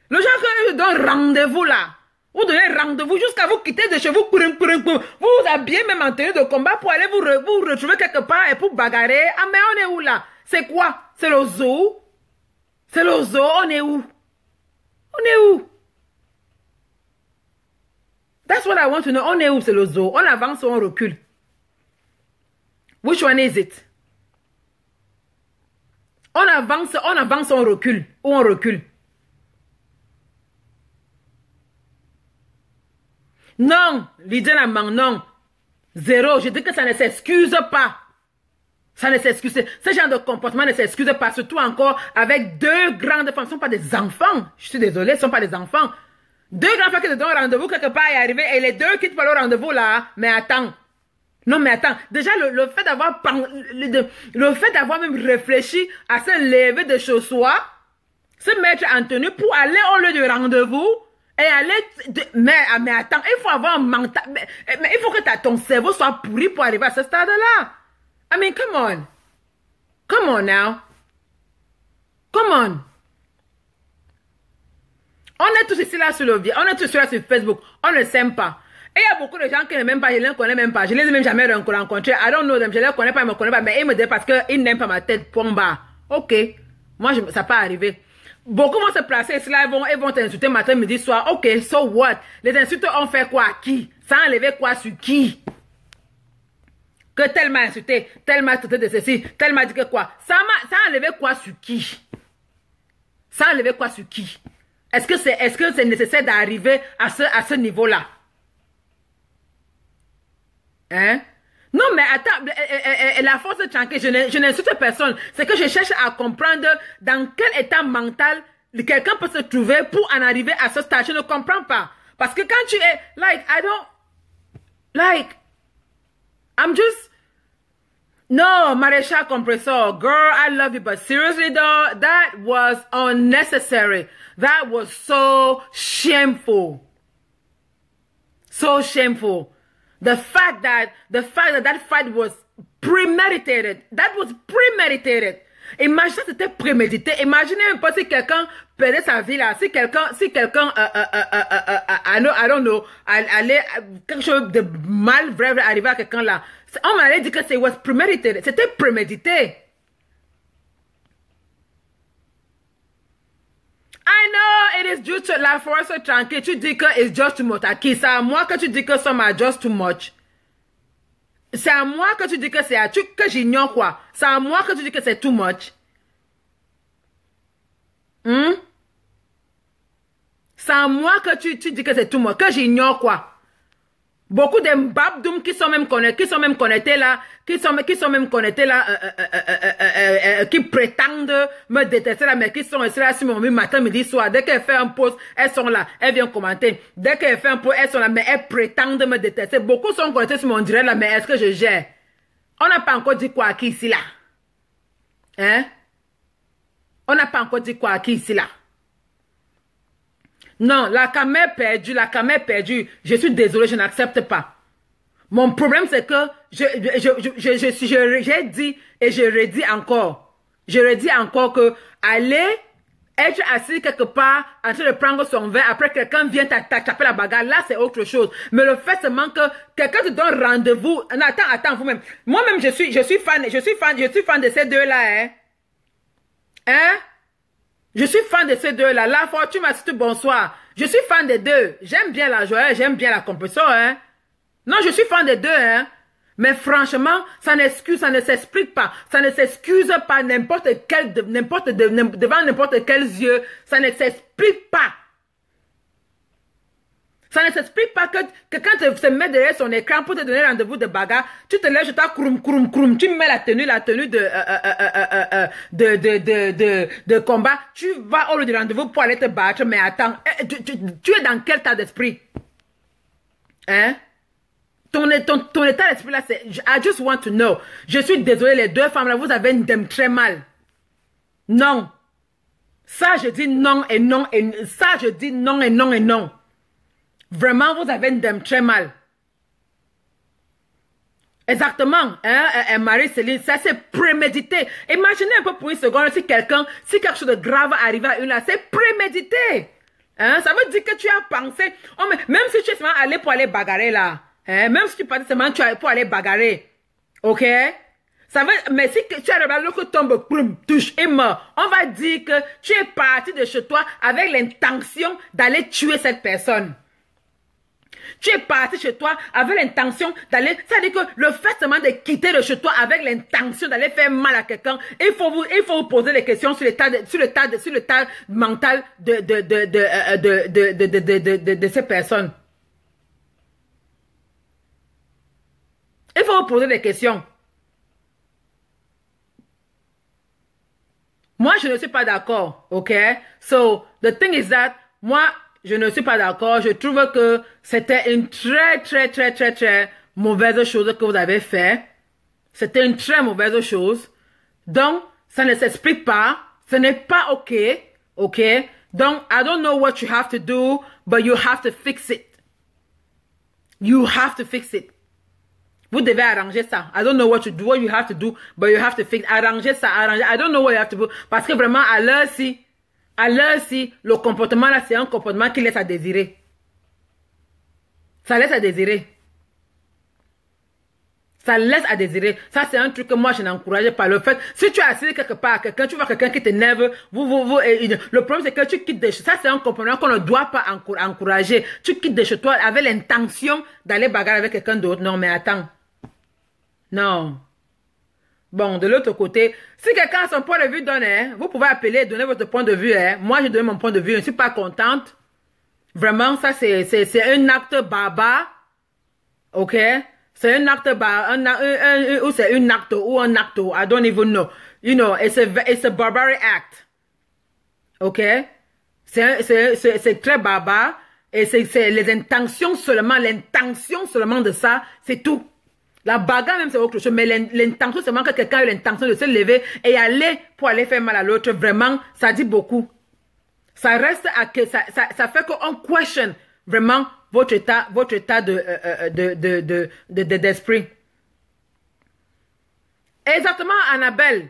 Le genre que vous donne rendez-vous là, vous donnez rendez-vous jusqu'à vous quitter de chez vous, vous vous habillez même en tenue de combat pour aller vous retrouver quelque part et pour bagarrer. Ah mais on est où là? C'est quoi? C'est le zoo? C'est le zoo, on est où? On est où? That's what I want to know. On est où, c'est le zoo? On avance ou on recule? Which one is it? On avance, on recule. Ou on recule? Non, Lydia Lamang, non. Zéro. Je dis que ça ne s'excuse pas. Ça ne s'excuse. Ce genre de comportement ne s'excuse pas, surtout encore avec deux grandes femmes. Ce ne sont pas des enfants. Je suis désolée, ce ne sont pas des enfants. Deux grandes femmes qui te donnent rendez-vous quelque part et arriver, et les deux quittent pas le rendez-vous là. Mais attends. Non, mais attends. Déjà, le fait d'avoir même réfléchi à se lever de chez soi, se mettre en tenue pour aller au lieu du rendez-vous, et aller... Mais attends, il faut avoir un mental... Mais il faut que ton cerveau soit pourri pour arriver à ce stade-là. I mean, come on. Come on now. Come on. On est tous ici là sur le on est tous là sur Facebook. On ne s'aime pas. Et il y a beaucoup de gens qui ne m'aiment pas, je ne les connais même pas. Je les ai même jamais rencontrés. I don't know them. Je ne les connais pas, ils me connaissent pas. Mais ils me disent parce qu'ils n'aiment pas ma tête. Point barre. Ok. Moi, ça peut arriver. Beaucoup vont se placer ici là, ils vont t'insulter matin, midi, soir. Ok, so what? Les insultes ont fait quoi à qui? Ça a enlevé quoi sur qui? Que tel m'a insulté, tel m'a traité de ceci, tel m'a dit que quoi? Ça a enlevé quoi sur qui? Ça a enlevé quoi sur qui? Est-ce que c'est nécessaire d'arriver à ce niveau-là? Hein? Non, mais attends, la force de tranquille, je n'insulte personne. C'est que je cherche à comprendre dans quel état mental quelqu'un peut se trouver pour en arriver à ce stade. Je ne comprends pas. Parce que quand tu es, I'm just... No, Maréchal Compressor, girl, I love you, but seriously though, that was unnecessary. That was so shameful. So shameful. The fact that fight was premeditated. That was premeditated. Imagine ça c'était prémédité. Imaginez un peu si quelqu'un perdait sa vie là. Si quelqu'un, I don't know, allait, quelque chose de mal vrai arriver à quelqu'un là. On m'allait dire que was premeditated. C'était prémédité. I know it is just la force tranquille. Tu dis que it's just too much. À qui? C'est à moi que tu dis que some are just too much. C'est à moi que tu dis que c'est à tu que j'ignore quoi. C'est à moi que tu dis que c'est too much. C'est à moi que tu dis que c'est too much. Que j'ignore quoi. Beaucoup de babdoum qui sont même connectés là, qui prétendent me détester là, mais qui sont ici là sur mon matin, midi, soir. Dès qu'elle fait un post, elles sont là, elles viennent commenter. Dès qu'elle fait un post, elles sont là, mais elles prétendent me détester. Beaucoup sont connectés sur mon direct là, mais est-ce que je gère? On n'a pas encore dit quoi à qui ici là? Hein? On n'a pas encore dit quoi à qui ici là? Non, la caméra perdue. Je suis désolée, je n'accepte pas. Mon problème, c'est que j'ai dit et je redis encore. Je redis encore que aller être assis quelque part en train de prendre son verre, après quelqu'un vient taper la bagarre, là c'est autre chose. Mais le fait seulement que quelqu'un te donne rendez-vous. Attends, vous-même. Moi-même, je suis fan de ces deux-là, hein. Hein? Je suis fan de ces deux-là. La fortune m'a dit bonsoir. Je suis fan des deux. J'aime bien la joie, j'aime bien la compétition, hein. Non, je suis fan des deux, hein. Mais franchement, ça ne s'explique pas. Ça ne s'excuse pas devant n'importe quels yeux. Ça ne s'explique pas. Ça ne s'explique pas que quand tu te mets derrière son écran pour te donner rendez-vous de bagarre, tu te lèves, tu t'as krum, tu mets la tenue de combat, tu vas au lieu de rendez-vous pour aller te battre, mais attends, tu es dans quel état d'esprit? Hein? Ton état d'esprit là, c'est, I just want to know. Je suis désolée, les deux femmes là, vous avez une très mal. Non. Ça, je dis non et non et ça, je dis non et non et non. Vraiment, vous avez une dame très mal. Exactement, hein, Marie-Céline, ça c'est prémédité. Imaginez un peu pour une seconde si quelque chose de grave arrive à une là, c'est prémédité. Hein, ça veut dire que tu as pensé, oh, mais même si tu es seulement allé pour aller bagarrer là, hein, même si tu partais seulement pour aller bagarrer, ok? Ça veut, mais si tu as le l'autre tombe, boum, touche et meurt, on va dire que tu es parti de chez toi avec l'intention d'aller tuer cette personne. Tu es parti chez toi avec l'intention d'aller... C'est-à-dire que le fait seulement de quitter de chez toi avec l'intention d'aller faire mal à quelqu'un, il faut vous poser des questions sur l'état mental de ces personnes. Il faut vous poser des questions. Moi, je ne suis pas d'accord, ok? So, the thing is that, moi... Je ne suis pas d'accord. Je trouve que c'était une très mauvaise chose que vous avez fait. C'était une très mauvaise chose. Donc, ça ne s'explique pas. Ce n'est pas OK. OK? Donc, I don't know what you have to do, but you have to fix it. You have to fix it. Vous devez arranger ça. I don't know what you have to do, but you have to fix it. Arranger ça, arranger. I don't know what you have to do. Parce que vraiment, à l'heure-ci, le comportement là, c'est un comportement qui laisse à désirer. Ça laisse à désirer. Ça laisse à désirer. Ça, c'est un truc que moi, je n'encourage pas. Le fait, si tu es assis quelque part, quelqu'un, tu vois quelqu'un qui t'énerve, le problème, c'est que tu quittes de chez toi. Ça, c'est un comportement qu'on ne doit pas encourager. Tu quittes de chez toi avec l'intention d'aller bagarrer avec quelqu'un d'autre. Non, mais attends. Non. Bon, de l'autre côté, si quelqu'un a son point de vue donné, vous pouvez appeler et donner votre point de vue. Hein. Moi, j'ai donné mon point de vue. Je ne suis pas contente. Vraiment, ça, c'est un acte barbare. OK? C'est un acte barbare. Ou c'est un acte ou un acte. I don't even know. You know, it's a barbaric act. OK? C'est très barbare. Et c'est l'intention seulement de ça, c'est tout. La bagarre même c'est autre chose, mais l'intention seulement que quelqu'un a l'intention de se lever et aller pour aller faire mal à l'autre, vraiment, ça dit beaucoup. Ça reste à que ça fait qu'on question vraiment votre état d'esprit. Exactement, Annabelle.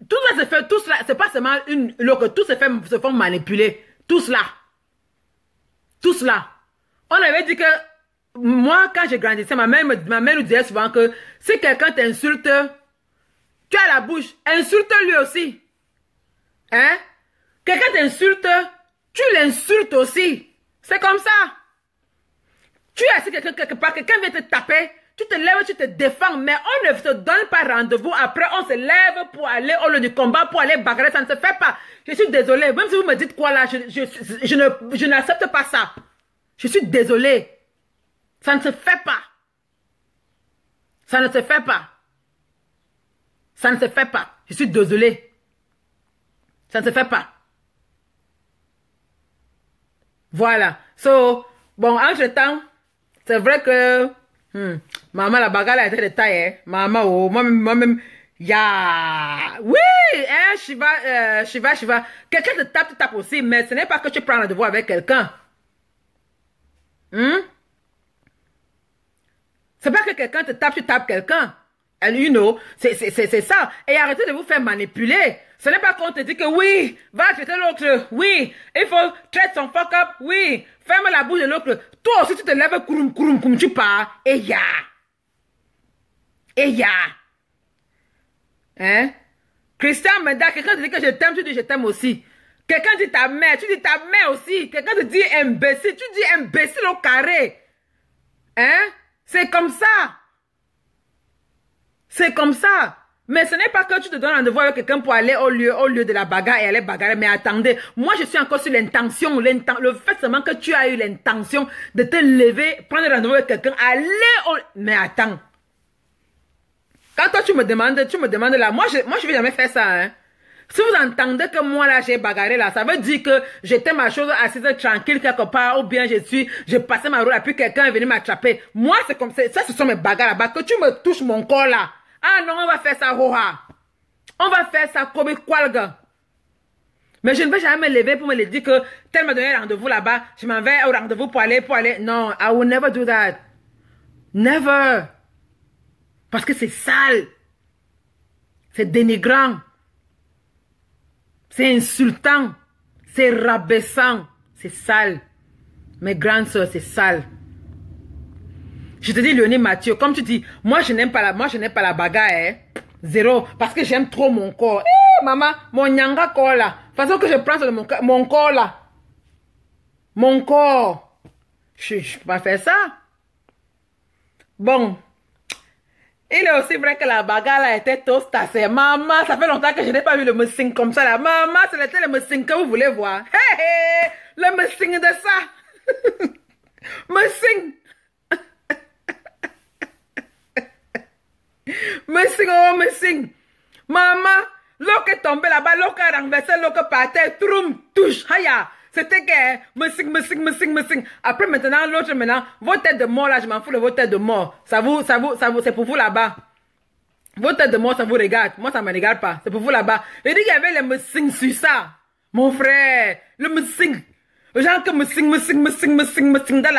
Tout cela se fait, tout cela, c'est pas seulement tout se font manipuler. Tout cela. On avait dit que moi, quand je grandissais, ma mère nous disait souvent que si quelqu'un t'insulte, tu as la bouche, insulte-lui aussi. Hein? Quelqu'un t'insulte, tu l'insultes aussi. C'est comme ça. Tu es assis quelque part, quelqu'un vient te taper, tu te lèves, tu te défends, mais on ne te donne pas rendez-vous. Après, on se lève pour aller au lieu du combat, pour aller bagarrer. Ça ne se fait pas. Je suis désolée. Même si vous me dites quoi là, je n'accepte pas ça. Je suis désolée. Ça ne se fait pas. Ça ne se fait pas. Ça ne se fait pas. Je suis désolée. Ça ne se fait pas. Voilà. So, bon, entre-temps, c'est vrai que maman, la bagarre a été de taille. Hein? Maman, oh, moi-même, oui, hein, Shiva. Quelqu'un te tape, tu tapes aussi, mais ce n'est pas que tu prends rendez-vous avec quelqu'un. C'est pas que quelqu'un te tape, tu tapes quelqu'un. And you know, c'est ça. Et arrêtez de vous faire manipuler. Ce n'est pas qu'on te dit que oui, va traiter l'autre. Oui, il faut traiter son fuck up. Oui, ferme la bouche de l'autre. Toi aussi, tu te lèves, comme tu pars. Et ya. Hein? Christian Meda, quelqu'un te dit que je t'aime, tu dis je t'aime aussi. Quelqu'un dit ta mère, tu dis ta mère aussi. Quelqu'un te dit imbécile, tu dis imbécile au carré. Hein? C'est comme ça. C'est comme ça. Mais ce n'est pas que tu te donnes rendez-vous avec quelqu'un pour aller au lieu de la bagarre et aller bagarrer. Mais attendez, moi je suis encore sur l'intention. Le fait seulement que tu as eu l'intention de te lever, prendre rendez-vous avec quelqu'un, aller au... Mais attends. Quand toi tu me demandes là, moi je vais jamais faire ça. Hein. Si vous entendez que moi là j'ai bagarré là, ça veut dire que j'étais ma chose assise tranquille quelque part ou bien je passais ma route et puis quelqu'un est venu m'attraper. Moi c'est comme ça, ce sont mes bagarres là-bas. Que tu me touches mon corps là. Ah non, on va faire ça roha. On va faire ça comme qualga. Mais je ne vais jamais me lever pour me le dire que tel m'a donné rendez-vous là-bas, je m'en vais au rendez-vous pour aller. Non, I will never do that. Never. Parce que c'est sale. C'est dénigrant. C'est insultant. C'est rabaissant. C'est sale. Mes grandes soeurs, c'est sale. Je te dis, Léonie Mathieu, comme tu dis, moi je n'aime pas la bagarre, hein. Zéro. Parce que j'aime trop mon corps. Eh, maman, mon nyanga corps là. De toute façon que je prends sur mon corps là. Mon corps. Je ne peux pas faire ça. Bon. Il est aussi vrai que la bagarre là était tostassée. Maman, ça fait longtemps que je n'ai pas vu le missing comme ça là. Maman, c'était le missing que vous voulez voir. Hé hé, le missing de ça. Missing. Missing, oh missing. Maman, l'eau qui est tombée là-bas, l'eau qui a renversé, l'eau qui partait, troum, touche, haya. C'était que, missing. Après maintenant, l'autre maintenant, vos têtes de mort là, je m'en fous de vos têtes de mort. Ça vous, c'est pour vous là-bas. Vos têtes de mort, ça vous regarde. Moi, ça me regarde pas. C'est pour vous là-bas. Il dit qu'il y avait le missing sur ça. Mon frère, le missing. Genre que missing dans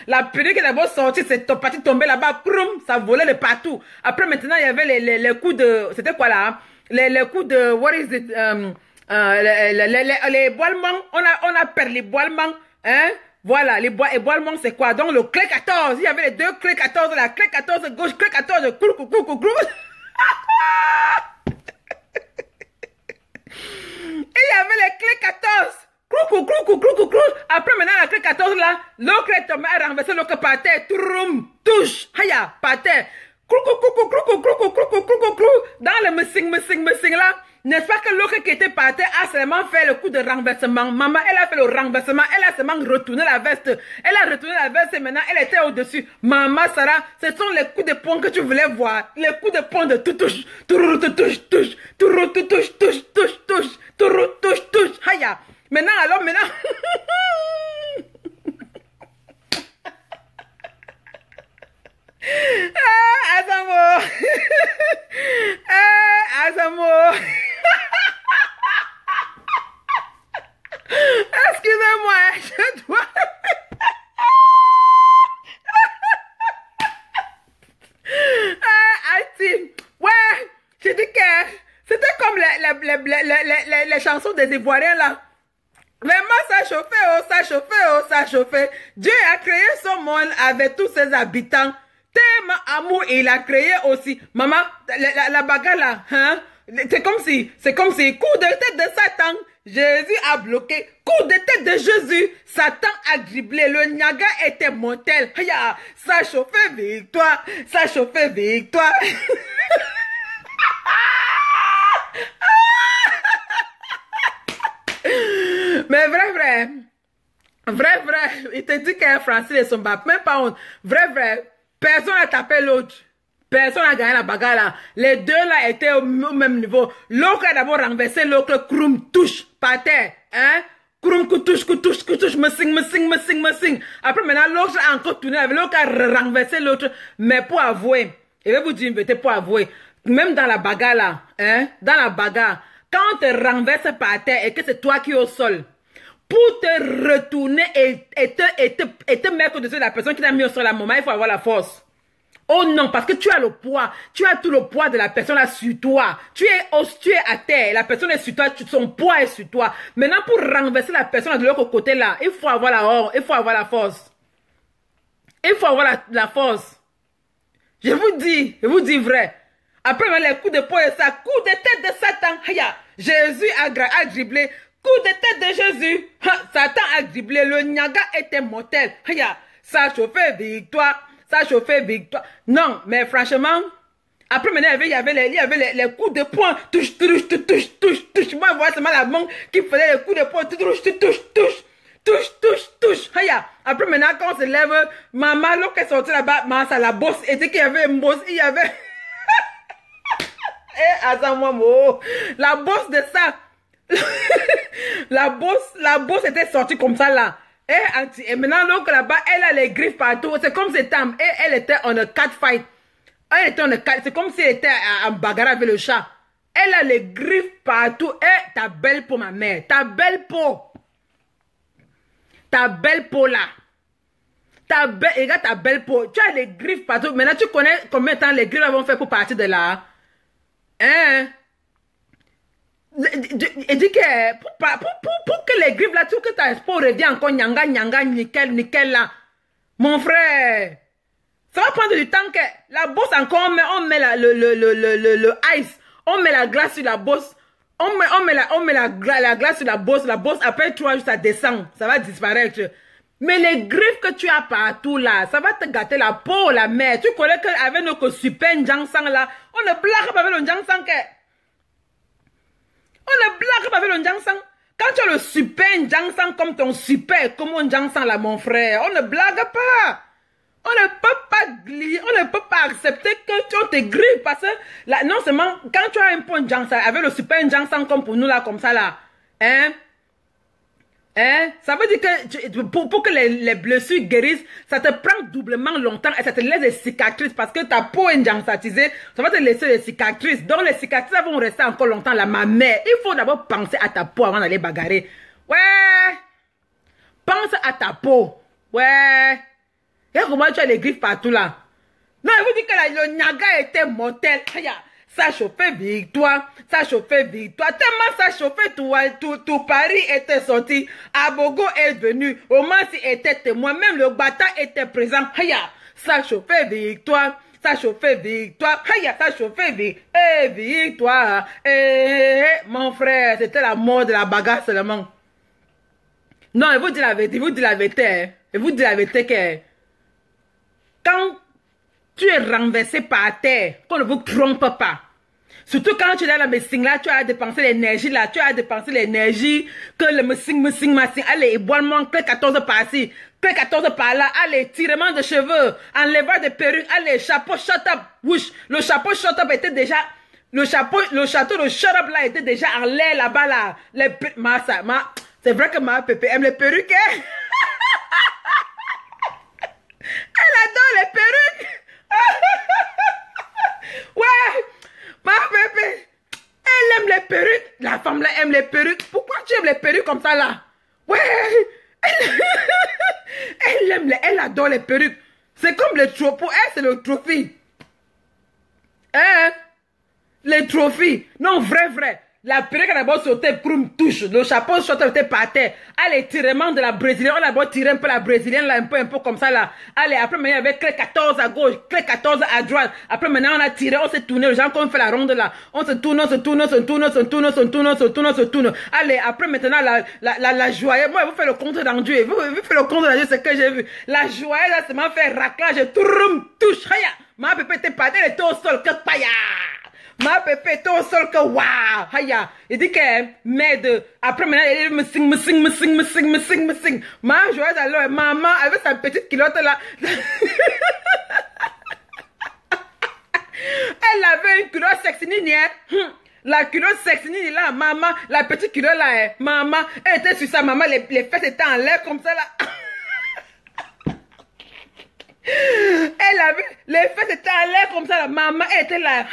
la perruque qui est d'abord sortie, c'est parti tomber là-bas, crum, ça volait de partout. Après maintenant, il y avait les coups de, c'était quoi là? Les coups de, what is it? Les boilements, on a perdu les boilements, hein? Voilà, les boilements, c'est quoi? Donc le clé 14, il y avait les deux clés 14, la clé 14 gauche, clé 14, coucou. Et il y avait les clés 14. Coucou. Après maintenant la clé 14 là, l'autre est tombé, a renversé l'autre par terre, troum, touche, haya, par terre. Coucou. Dans le missing là, n'est-ce pas que l'autre qui était par terre a seulement fait le coup de renversement. Maman, elle a fait le renversement, elle a seulement retourné la veste. Elle a retourné la veste et maintenant elle était au-dessus. Maman Sarah, ce sont les coups de poing que tu voulais voir. Les coups de poing de touche, touche, haya. Maintenant, Azamo. Azamo. Excusez-moi, je dois... Ouais, je dis que c'était comme les chansons des Ivoiriens là. Vraiment, ça chauffait. Dieu a créé ce monde avec tous ses habitants. Tellement amour, il a créé aussi. Maman, la bagarre là, hein? C'est comme si, coup de tête de Satan, Jésus a bloqué. Coup de tête de Jésus, Satan a dribblé. Le Niaga était mortel. Ça chauffait victoire. Mais vrai, il te dit qu'un Français et son bap, même pas honte. Vrai, personne n'a tapé l'autre. Personne n'a gagné la bagarre là. Les deux là étaient au même niveau. L'autre a d'abord renversé l'autre, crum, touche, par terre, hein. Crum, touche, missing. Après maintenant, l'autre a encore tourné, l'autre a renversé l'autre. Mais pour avouer, je vais vous dire une vérité pour avouer, même dans la bagarre là, hein, quand on te renverse par terre et que c'est toi qui es au sol, pour te retourner et te mettre au-dessus de la personne qui t'a mis au sol à un moment, il faut avoir la force. Oh non, parce que tu as le poids, tu as tout le poids de la personne là sur toi. Tu es à terre, la personne est sur toi, son poids est sur toi. Maintenant, pour renverser la personne de l'autre côté là, il faut avoir la force. Il faut avoir la force. Je vous dis vrai. Après les coups de poing et ça, coup de tête de Satan, Jésus a dribblé. coup de tête de Jésus. Satan a dribblé, le Nyaga était mortel. Ça chauffait victoire, ça chauffait victoire. Non, mais franchement, après maintenant, il y avait les coups de poing. Touche, touche, touche, touche, touche, touche. Moi, je vois seulement la manque qui faisait les coups de poing. Touche, touche, touche, touche. Touche, touche, touche. Après maintenant, quand on se lève, maman, lorsqu'elle est sortie là-bas, ça la bosse. Et dès qu'il y avait une bosse, il y avait... La bosse de ça. la bosse était sortie comme ça là. Et maintenant, donc là-bas, elle a les griffes partout. C'est comme cette âme. Et elle était en a cat fight. Elle était en a cat. C'est comme si elle était en bagarre avec le chat. Elle a les griffes partout. Et ta belle peau, ma mère. Ta belle peau. Ta belle peau là. Regarde ta belle peau. Tu as les griffes partout. Maintenant, tu connais combien de temps les griffes vont faire pour partir de là? Hein? Et dit que pour que les griffes là, tout que ta peau revient encore nyanga, nickel là. Mon frère, ça va prendre du temps que la bosse encore, on met le ice, on met la glace sur la bosse, on met la glace sur la bosse, après 3 jours ça descend, ça va disparaître. Mais les griffes que tu as partout là, ça va te gâter la peau, la mère. Tu connais qu'avec notre super Njangsang là, on ne blague pas avec le Njangsang. On ne blague pas avec le Njangsang. Quand tu as le super Njangsang comme ton super, comme un Njangsang là, mon frère, on ne blague pas. On ne peut pas glier, on ne peut pas accepter que tu te griffes parce que là, non seulement quand tu as un point Njangsang, avec le super Njangsang comme pour nous là, comme ça là, ça veut dire que pour que les blessures guérissent, ça te prend doublement longtemps et ça te laisse des cicatrices parce que ta peau est njansatisée, ça va te laisser des cicatrices. Donc les cicatrices vont rester encore longtemps là, ma mère. Il faut d'abord penser à ta peau avant d'aller bagarrer. Ouais. Pense à ta peau. Ouais. Et comment tu as les griffes partout là? Non, il vous dit que là, le Nyaga était mortel. Ça chauffait victoire, tellement ça chauffait tout Paris était sorti, Abogo est venu, Omansi était témoin, même le Bata était présent, ça chauffait victoire, ça chauffait victoire, victoire, mon frère, c'était la mort de la bagarre seulement. Non, il vous dit la vérité, il vous dit la vérité que quand tu es renversé par terre, qu'on ne vous trompe pas. Surtout quand tu es dans la médecine là, tu as dépensé l'énergie là, tu as dépensé l'énergie que le messing, allez, éboulement, que 14 par-ci, que 14 par-là, allez, tirement de cheveux, enlevant de perruques, allez, chapeau shut up, whoosh, le chapeau shut up était déjà, le château de shut up là était déjà en l'air là-bas là, c'est vrai que ma pépé aime les perruques, hein? Elle adore les perruques. Ouais, ma bébé, elle aime les perruques. La femme là aime les perruques. Pourquoi tu aimes les perruques comme ça là? Ouais, elle adore les perruques. C'est comme le trophée. Elle, c'est le trophée. Hein? Les trophées. Non, vrai. La perruque a d'abord sauté, proum, touche. Le chapeau sautait par terre. Allez, tirement de la brésilienne. On a d'abord tiré un peu la brésilienne, là, un peu comme ça, là. Allez, après, maintenant, il y avait clé 14 à gauche, clé 14 à droite. Après, maintenant, on a tiré, on s'est tourné. Les gens, quand on fait la ronde, là, on se tourne. Allez, après, maintenant, la joyeuse. Moi, vous faites le compte rendu. Vous faites le compte rendu, c'est ce que j'ai vu. La joyeuse, là, c'est m'a fait raclage. Touroum, touche. Haya. Ma pépé était partie, elle était au sol. Que paya. Ma pépé était au sol que waouh, haya. Il dit que merde. Après maintenant, il me sing. Ma joyeuse alors, maman avec sa petite culotte là. Elle avait une culotte sexy nini, hein. La culotte sexy nini là, maman, la petite culotte là, maman, elle était sur sa maman, les fesses étaient en l'air comme ça là. Elle avait les fesses étaient en l'air comme ça, la maman elle était là,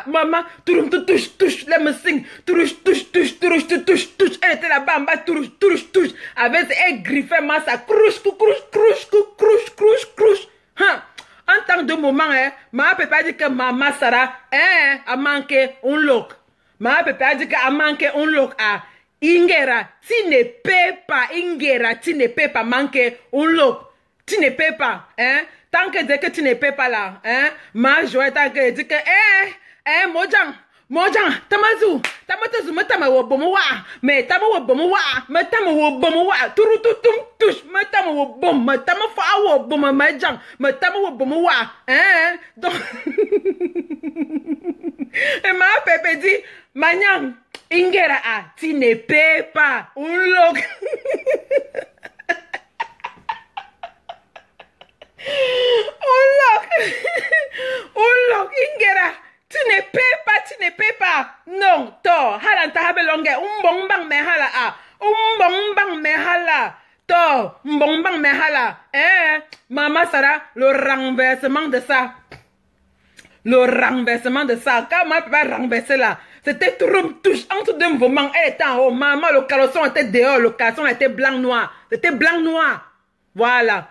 maman, touche, let me sing, touche, elle était là-bas en bas, touche, avec elle griffait ça, crouche, en tant de moment, ma papa dit que maman Sarah, a manqué un look, ma papa dit qu'elle a manqué un look à Ingera, tu ne peux pas manquer un look. Tu ne paies pas, hein? Tant que tu ne paies pas là, hein? Ma joie, tant que dit que, Mojang, tamazu, tamatazu, matama wo bomowa, me tama wo bomowa, matama wo bomowa, turututum tush, matama wo bom, matama fa wo bom, majang, matama wo bomowa, donc, et ma pépé dit, Manyang, ingera a, tu ne paies pas, unlock. Unlock, ingera. Tu ne paies pas, tu ne paies pas. Non, to, halanta habelonge, bang me hala a, bang me hala. To, bang me hala. Maman Sarah, le renversement de ça. Le renversement de ça. Quand ma papa renversé là, c'était trop touche entre deux mouvements. Elle était en haut. Maman, le caleçon était dehors. Le caleçon était blanc-noir. C'était blanc-noir. Voilà.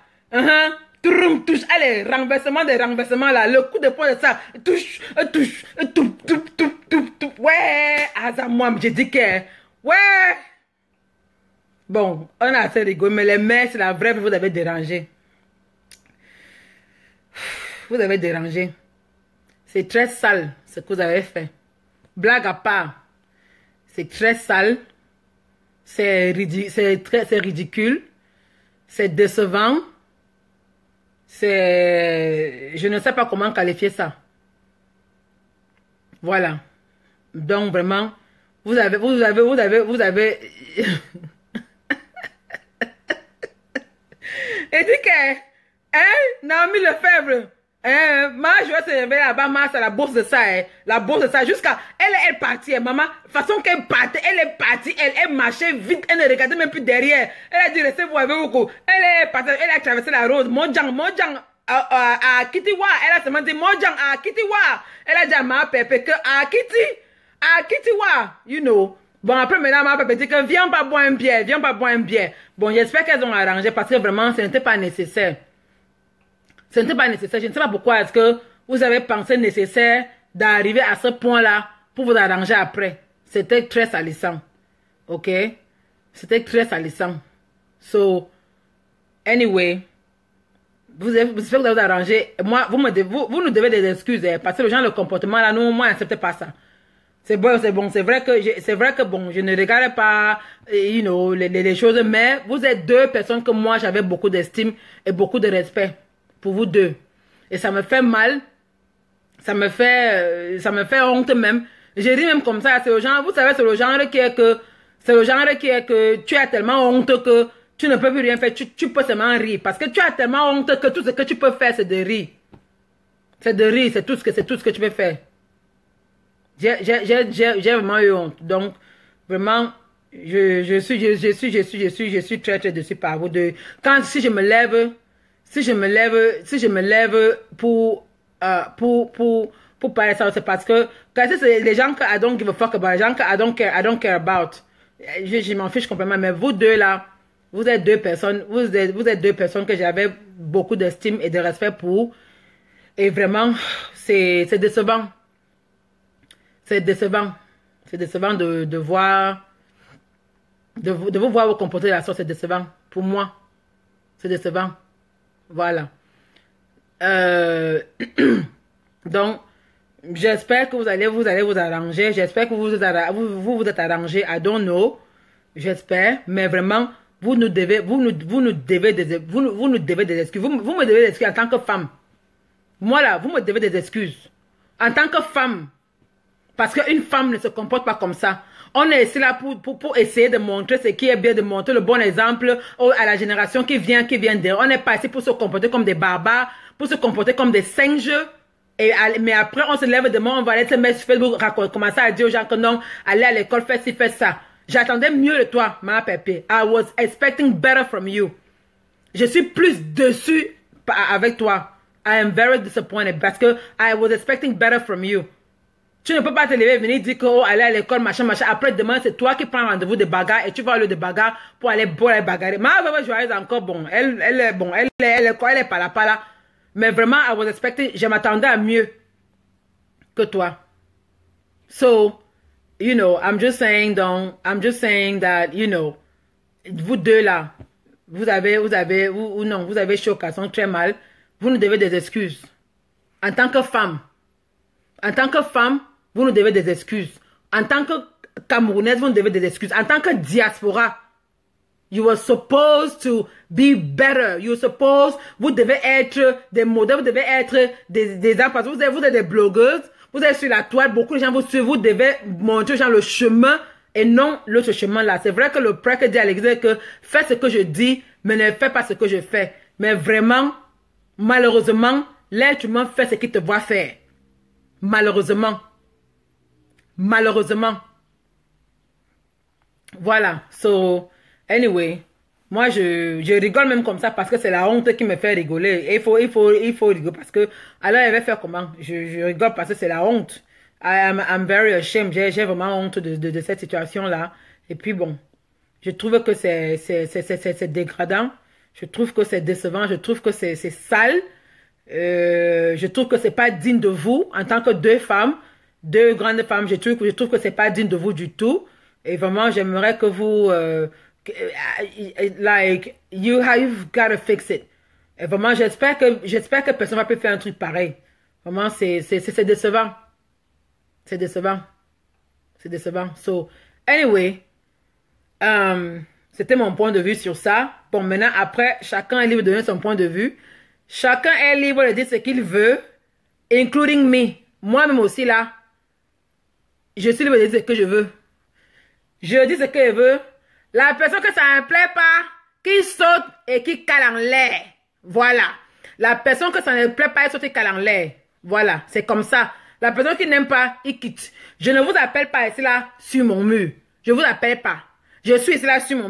Touche, touche, allez, renversement des renversements là, le coup de poing de ça, touche, touche, touche, ouais, à moi, j'ai dit que, ouais. Bon, on a assez rigolé, mais les mains, c'est la vraie, vous avez dérangé. Vous avez dérangé. C'est très sale, ce que vous avez fait. Blague à part, c'est très sale, c'est ridicule, c'est décevant. Je ne sais pas comment qualifier ça. Voilà. Donc vraiment, vous avez. Et dit que, Naomi Lefebvre, ma joie s'est réveillée là-bas, à la bourse de ça, la bourse de ça, jusqu'à, elle est partie, maman, façon qu'elle partait, elle est partie, elle marchait vite, elle ne regardait même plus derrière, elle a dit, restez-vous avec vous, elle est partie, elle a traversé la route, Mojang, à Kitiwa, elle a seulement dit, Mojang, à Kitiwa, elle a dit à ma pépé que, à Kitiwa, you know. Bon, après, maintenant, ma pépé dit que, viens pas boire un bière, viens pas boire un bière. Bon, j'espère qu'elles ont arrangé, parce que vraiment, ce n'était pas nécessaire. Ce n'était pas nécessaire. Je ne sais pas pourquoi est-ce que vous avez pensé nécessaire d'arriver à ce point-là pour vous arranger après. C'était très salissant. Ok? C'était très salissant. So, anyway, j'espère que vous avez arrangé. Moi, vous nous devez des excuses, parce que le genre de comportement là, nous, moi, n'acceptez pas ça. C'est bon, c'est bon. C'est vrai que bon, je ne regarde pas, you know, les choses, mais vous êtes deux personnes que moi, j'avais beaucoup d'estime et beaucoup de respect. Pour vous deux. Et ça me fait mal. Ça me fait honte même. J'ai dit même comme ça, c'est le genre, vous savez, c'est le genre qui est que tu as tellement honte que tu ne peux plus rien faire. Tu peux seulement rire. Parce que tu as tellement honte que tout ce que tu peux faire, c'est de rire. C'est de rire, c'est tout ce que tu peux faire. J'ai vraiment eu honte. Donc, vraiment, je suis très, très déçu par vous deux. Si je me lève pour parler ça, c'est parce que quand c'est les gens que I don't give a fuck about, les gens que I don't care about, je m'en fiche complètement. Mais vous deux là, vous êtes deux personnes que j'avais beaucoup d'estime et de respect pour, et vraiment c'est décevant. C'est décevant de voir de vous voir vous comporter de la sorte. C'est décevant pour moi. C'est décevant. Voilà. Donc, j'espère que vous allez vous arranger. J'espère que vous êtes arrangé. I don't know. J'espère. Mais vraiment, vous nous devez des excuses. Vous me devez des excuses en tant que femme. Moi là, vous me devez des excuses. En tant que femme. Parce qu'une femme ne se comporte pas comme ça. On est ici là pour essayer de montrer ce qui est bien, de montrer le bon exemple à la génération qui vient derrière. On n'est pas ici pour se comporter comme des barbares, pour se comporter comme des singes. Mais après, on se lève demain, on va aller se mettre sur Facebook, commencer à dire aux gens que non, aller à l'école, faire ci, faire ça. J'attendais mieux de toi, ma pépé. I was expecting better from you. Je suis plus dessus avec toi. I am very disappointed parce que I was expecting better from you. Tu ne peux pas te lever et venir dire que oh, aller à l'école, machin, machin. Après, demain, c'est toi qui prends rendez-vous de bagarre et tu vas au lieu de bagarre pour aller bagarrer. Ma maman joyeuse encore, bon, elle est pas là. Mais vraiment, I was expecting, je m'attendais à mieux que toi. So, you know, I'm just saying that, you know, vous deux là, vous avez chaud au sont très mal. Vous nous devez des excuses. En tant que femme, vous nous devez des excuses. En tant que Camerounaise, vous nous devez des excuses. En tant que diaspora, you were supposed to be better. Vous devez être des modèles, vous devez être des parce que vous êtes des blogueuses, vous êtes sur la toile, beaucoup de gens vous suivent, vous devez montrer aux gens le chemin et non l'autre chemin-là. C'est vrai que le prêtre dit à l'église que fais ce que je dis, mais ne fais pas ce que je fais. Mais vraiment, malheureusement, l'être humain fait ce qu'il te voit faire. Malheureusement. Malheureusement. Voilà. So, anyway, moi, je rigole même comme ça parce que c'est la honte qui me fait rigoler. Et il faut rigoler parce que, alors, elle va faire comment? Je rigole parce que c'est la honte. I'm very ashamed. J'ai vraiment honte de cette situation-là. Et puis bon, je trouve que c'est dégradant. Je trouve que c'est décevant. Je trouve que c'est sale. Je trouve que c'est pas digne de vous en tant que deux femmes, deux grandes femmes. Je trouve que c'est pas digne de vous du tout. Et vraiment, j'aimerais que vous, like, you've got to fix it. Et vraiment, j'espère que personne va plus faire un truc pareil. Vraiment, c'est décevant. C'est décevant. C'est décevant. So, anyway, c'était mon point de vue sur ça. Bon, maintenant, après, chacun est libre de donner son point de vue. Chacun est libre de dire ce qu'il veut, including me. Moi-même aussi, là, je suis libre de dire ce que je veux. Je dis ce que je veux. La personne que ça ne plaît pas, qui saute et qui cale en l'air. Voilà. La personne que ça ne plaît pas, elle saute et cale en l'air. Voilà. C'est comme ça. La personne qui n'aime pas, il quitte. Je ne vous appelle pas ici là sur mon mur. Je vous appelle pas. Je suis ici là sur mon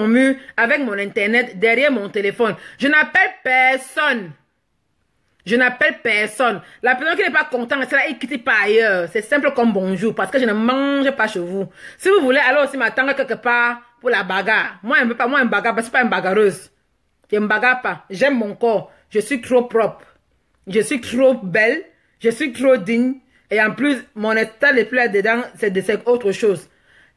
mur, avec mon internet, derrière mon téléphone. Je n'appelle personne. Je n'appelle personne. La personne qui n'est pas contente, c'est là, il quitte pas ailleurs. C'est simple comme bonjour, parce que je ne mange pas chez vous. Si vous voulez, alors aussi m'attendre quelque part pour la bagarre. Moi, je ne veux pas, moi, une bagarre, parce que je suis pas une bagarreuse. Je ne bagarre pas. J'aime mon corps. Je suis trop propre. Je suis trop belle. Je suis trop digne. Et en plus, mon état de plaît dedans, c'est autre chose.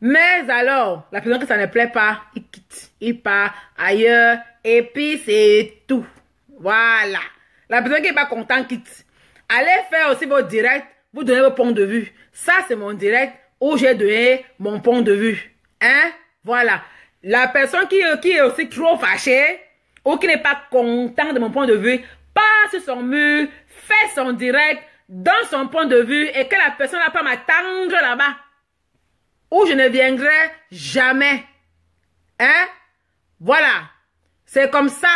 Mais alors, la personne que ça ne plaît pas, il quitte. Il part ailleurs. Et puis, c'est tout. Voilà. La personne qui n'est pas contente quitte. Allez faire aussi vos directs. Vous donnez vos points de vue. Ça, c'est mon direct où j'ai donné mon point de vue. Hein? Voilà. La personne qui est aussi trop fâchée ou qui n'est pas content de mon point de vue, passe sur son mur, fait son direct, donne son point de vue et que la personne n'a pas m'attendre là-bas. Ou je ne viendrai jamais. Hein? Voilà. C'est comme ça.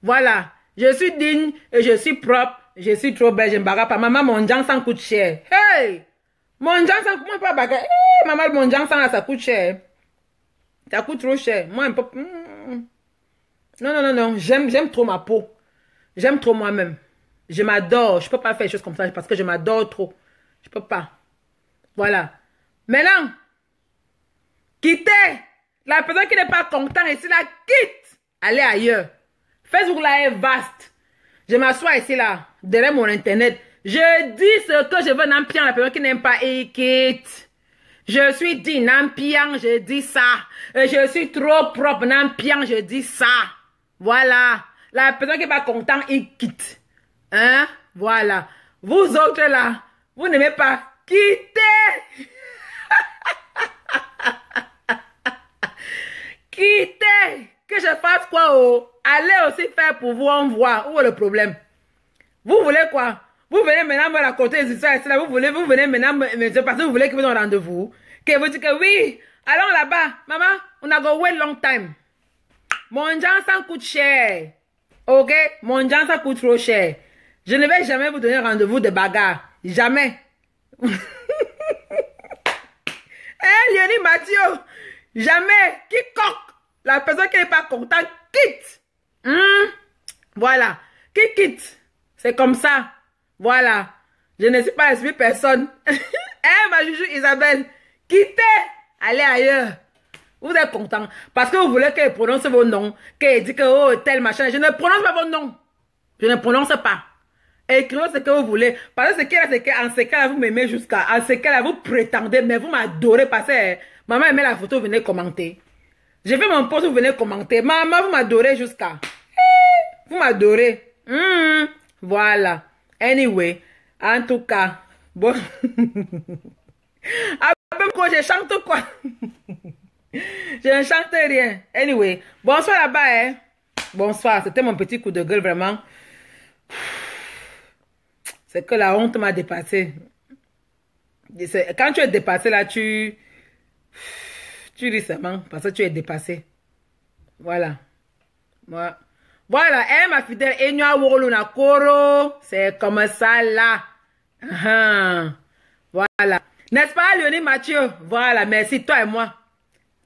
Voilà. Je suis digne et je suis propre. Je suis trop belle. Je ne bagarre pas. Maman, mon jansan coûte cher. Hey! Mon jansan, comment pas bagarre? Hey, maman, mon jansan là, ça coûte cher. Ça coûte trop cher. Moi, un peu. Non, non, non, non. J'aime trop ma peau. J'aime trop moi-même. Je m'adore. Je ne peux pas faire des choses comme ça parce que je m'adore trop. Je ne peux pas. Voilà. Maintenant, quittez. La personne qui n'est pas contente ici, là, quitte. Allez ailleurs. Facebook là est vaste. Je m'assois ici là, derrière mon internet. Je dis ce que je veux, n'impiant la personne qui n'aime pas et quitte. Je suis dit n'impiant, je dis ça. Je suis trop propre, n'impiant, je dis ça. Voilà. La personne qui n'est pas contente, il quitte. Hein? Voilà. Vous autres là, vous n'aimez pas. Quittez. Quittez. Que je fasse quoi oh? Allez aussi faire pour vous, on voit. Où est le problème? Vous voulez quoi? Vous venez maintenant me raconter les histoires. Vous venez maintenant me dire parce que vous voulez que vous ayez un rendez-vous. Que vous dites que oui, allons là-bas. Maman, on a go wait long time. Mon jansan coûte cher. Ok? Mon jansan coûte trop cher. Je ne vais jamais vous donner rendez-vous de bagarre. Jamais. Léonie Mathieu. Jamais. Quiconque. La personne qui n'est pas contente, quitte. Voilà. Qui quitte? C'est comme ça. Voilà. Je ne suis pas esprit personne. Ma joujou Isabelle, quittez. Allez ailleurs. Vous êtes content. Parce que vous voulez qu'elle prononce vos noms. Qu'elle dit que oh, tel machin. Je ne prononce pas vos noms. Je ne prononce pas. Écrivez ce que vous voulez. Parce que en ce cas-là, vous m'aimez jusqu'à. En ce cas-là, vous prétendez, mais vous m'adorez parce que maman aimait la photo, venez commenter. Je fais mon post, vous venez commenter. Maman, vous m'adorez jusqu'à. Vous m'adorez. Voilà. Anyway, en tout cas, Bon. Ah, même quand je chante quoi? Je ne chante rien. Anyway, bonsoir là-bas, hein. Bonsoir, c'était mon petit coup de gueule, vraiment. C'est que la honte m'a dépassé. Quand tu es dépassé, là, tu ris seulement parce que tu es dépassé. Voilà. Voilà. Voilà, ma fidèle, c'est comme ça, là. Voilà. N'est-ce pas, Léonie Mathieu? Voilà, merci, toi et moi.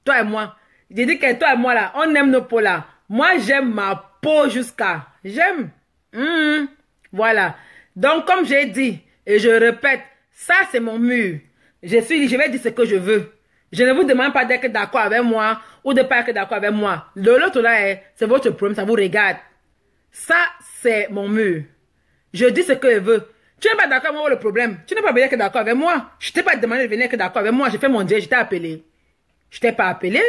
Toi et moi. J'ai dit que toi et moi, là, on aime nos peaux, là. Moi, j'aime ma peau jusqu'à... J'aime. Voilà. Donc, comme j'ai dit, et je répète, ça, c'est mon mur. Je vais dire ce que je veux. Je ne vous demande pas d'être d'accord avec moi ou de ne pas être d'accord avec moi. De l'autre là, c'est votre problème, ça vous regarde. Ça, c'est mon mur. Je dis ce que je veux. Tu n'es pas d'accord avec moi, le problème. Tu n'es pas besoin d'être d'accord avec moi. Je ne t'ai pas demandé de venir être d'accord avec moi. J'ai fait mon Dieu, je t'ai appelé. Je t'ai pas appelé.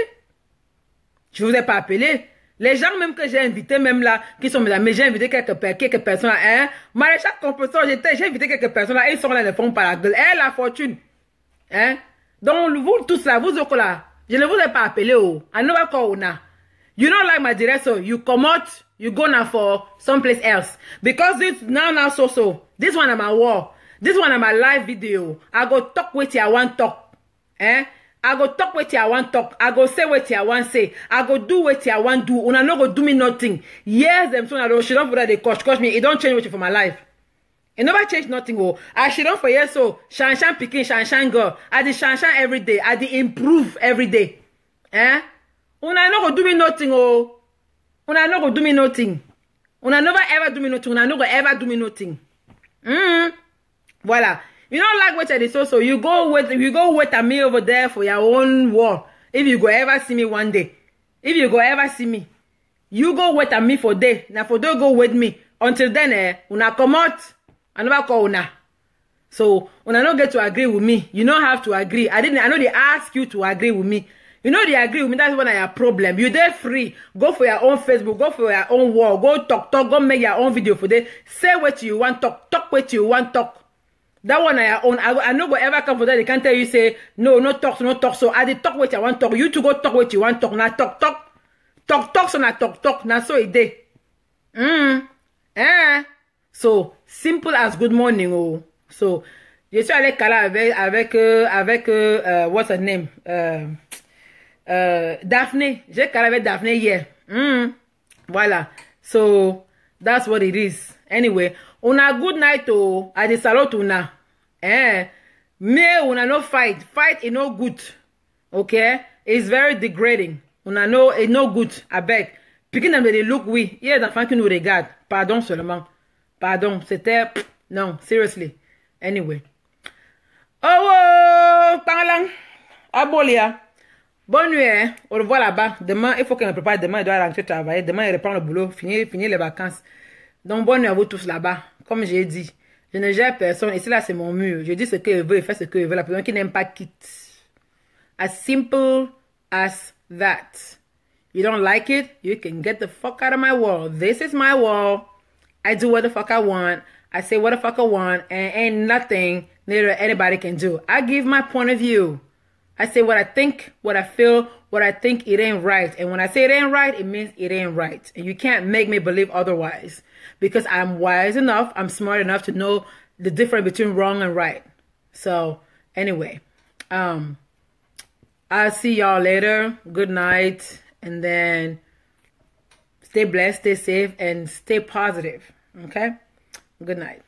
Je vous ai pas appelé. Les gens même que j'ai invités, même là, qui sont mes amis, j'ai invité quelques personnes là, hein. Maréchal Composition, j'ai invité quelques personnes là, ils sont là, ils ne font pas la gueule. Eh, la fortune. Hein. Donc, vous tous là, vous autres là, je ne vous ai pas appelé, oh. I never call una. You don't like my direction, you come out, you go now for someplace else. Because this, now, so. This one on my wall. This one on my live video. I go talk with you, I want talk. Eh? I go talk with you, I want talk. I go say what you, I want say. I go do what you, I want do. Una no go do me nothing. Yes, them soon I don't, she don't put that they coach me. It don't change what for my life. It never change nothing, oh. I should don't for yes, so. Shan picking, shan girl. I did shan every day. I did improve every day. Eh? Una no go do me nothing, oh. Una no go do me nothing. Una never ever do me nothing. Una no go ever do me nothing. Voilà. You don't like what I did, so you go wait at me over there for your own war. If you go ever see me one day. If you go ever see me. You go wait at me for day. Now for day go with me. Until then, una come out. I never call una. So una don't get to agree with me. You don't have to agree. I know they ask you to agree with me. You know they agree with me. That's when I have problem. You there free. Go for your own Facebook. Go for your own wall. Go talk. Go make your own video for them. Say what you want talk. Talk what you want talk. That one I own. I no go ever come for that. They can't tell you say no talk. So I did talk what you want talk. You to go talk what you want talk. Now talk. So now talk. Now so it day. So simple as good morning. Oh. So je suis allé caler avec what's her name? Daphne. J'ai calé avec Daphne hier. Voilà. So that's what it is. Anyway, una good night oh. I dey salute una. Me una no fight. Fight is no good. Okay? It's very degrading. Una no it's no good. I beg. Picking them they look we. Hier d'enfants qui nous regardent. Pardon seulement. Pardon. C'était non, seriously. Anyway. Oh, parlant. Abolia. Bonne nuit, hein? Au revoir là-bas. Demain, il faut qu'elle me prépare. Demain, il doit rentrer travailler. Demain, il reprend le boulot. Finir les vacances. Donc, bonne nuit à vous tous là-bas. Comme j'ai dit, je ne gère personne. Ici, là, c'est mon mur. Je dis ce que je veux et fais ce que je veux. La personne qui n'aime pas quitte. As simple as that. You don't like it? You can get the fuck out of my wall. This is my wall. I do what the fuck I want. I say what the fuck I want. And ain't nothing anybody can do. I give my point of view. I say what I think, what I feel, what I think it ain't right. And when I say it ain't right, it means it ain't right. And you can't make me believe otherwise. Because I'm wise enough, I'm smart enough to know the difference between wrong and right. So, anyway. I'll see y'all later. Good night. And then stay blessed, stay safe, and stay positive. Okay? Good night.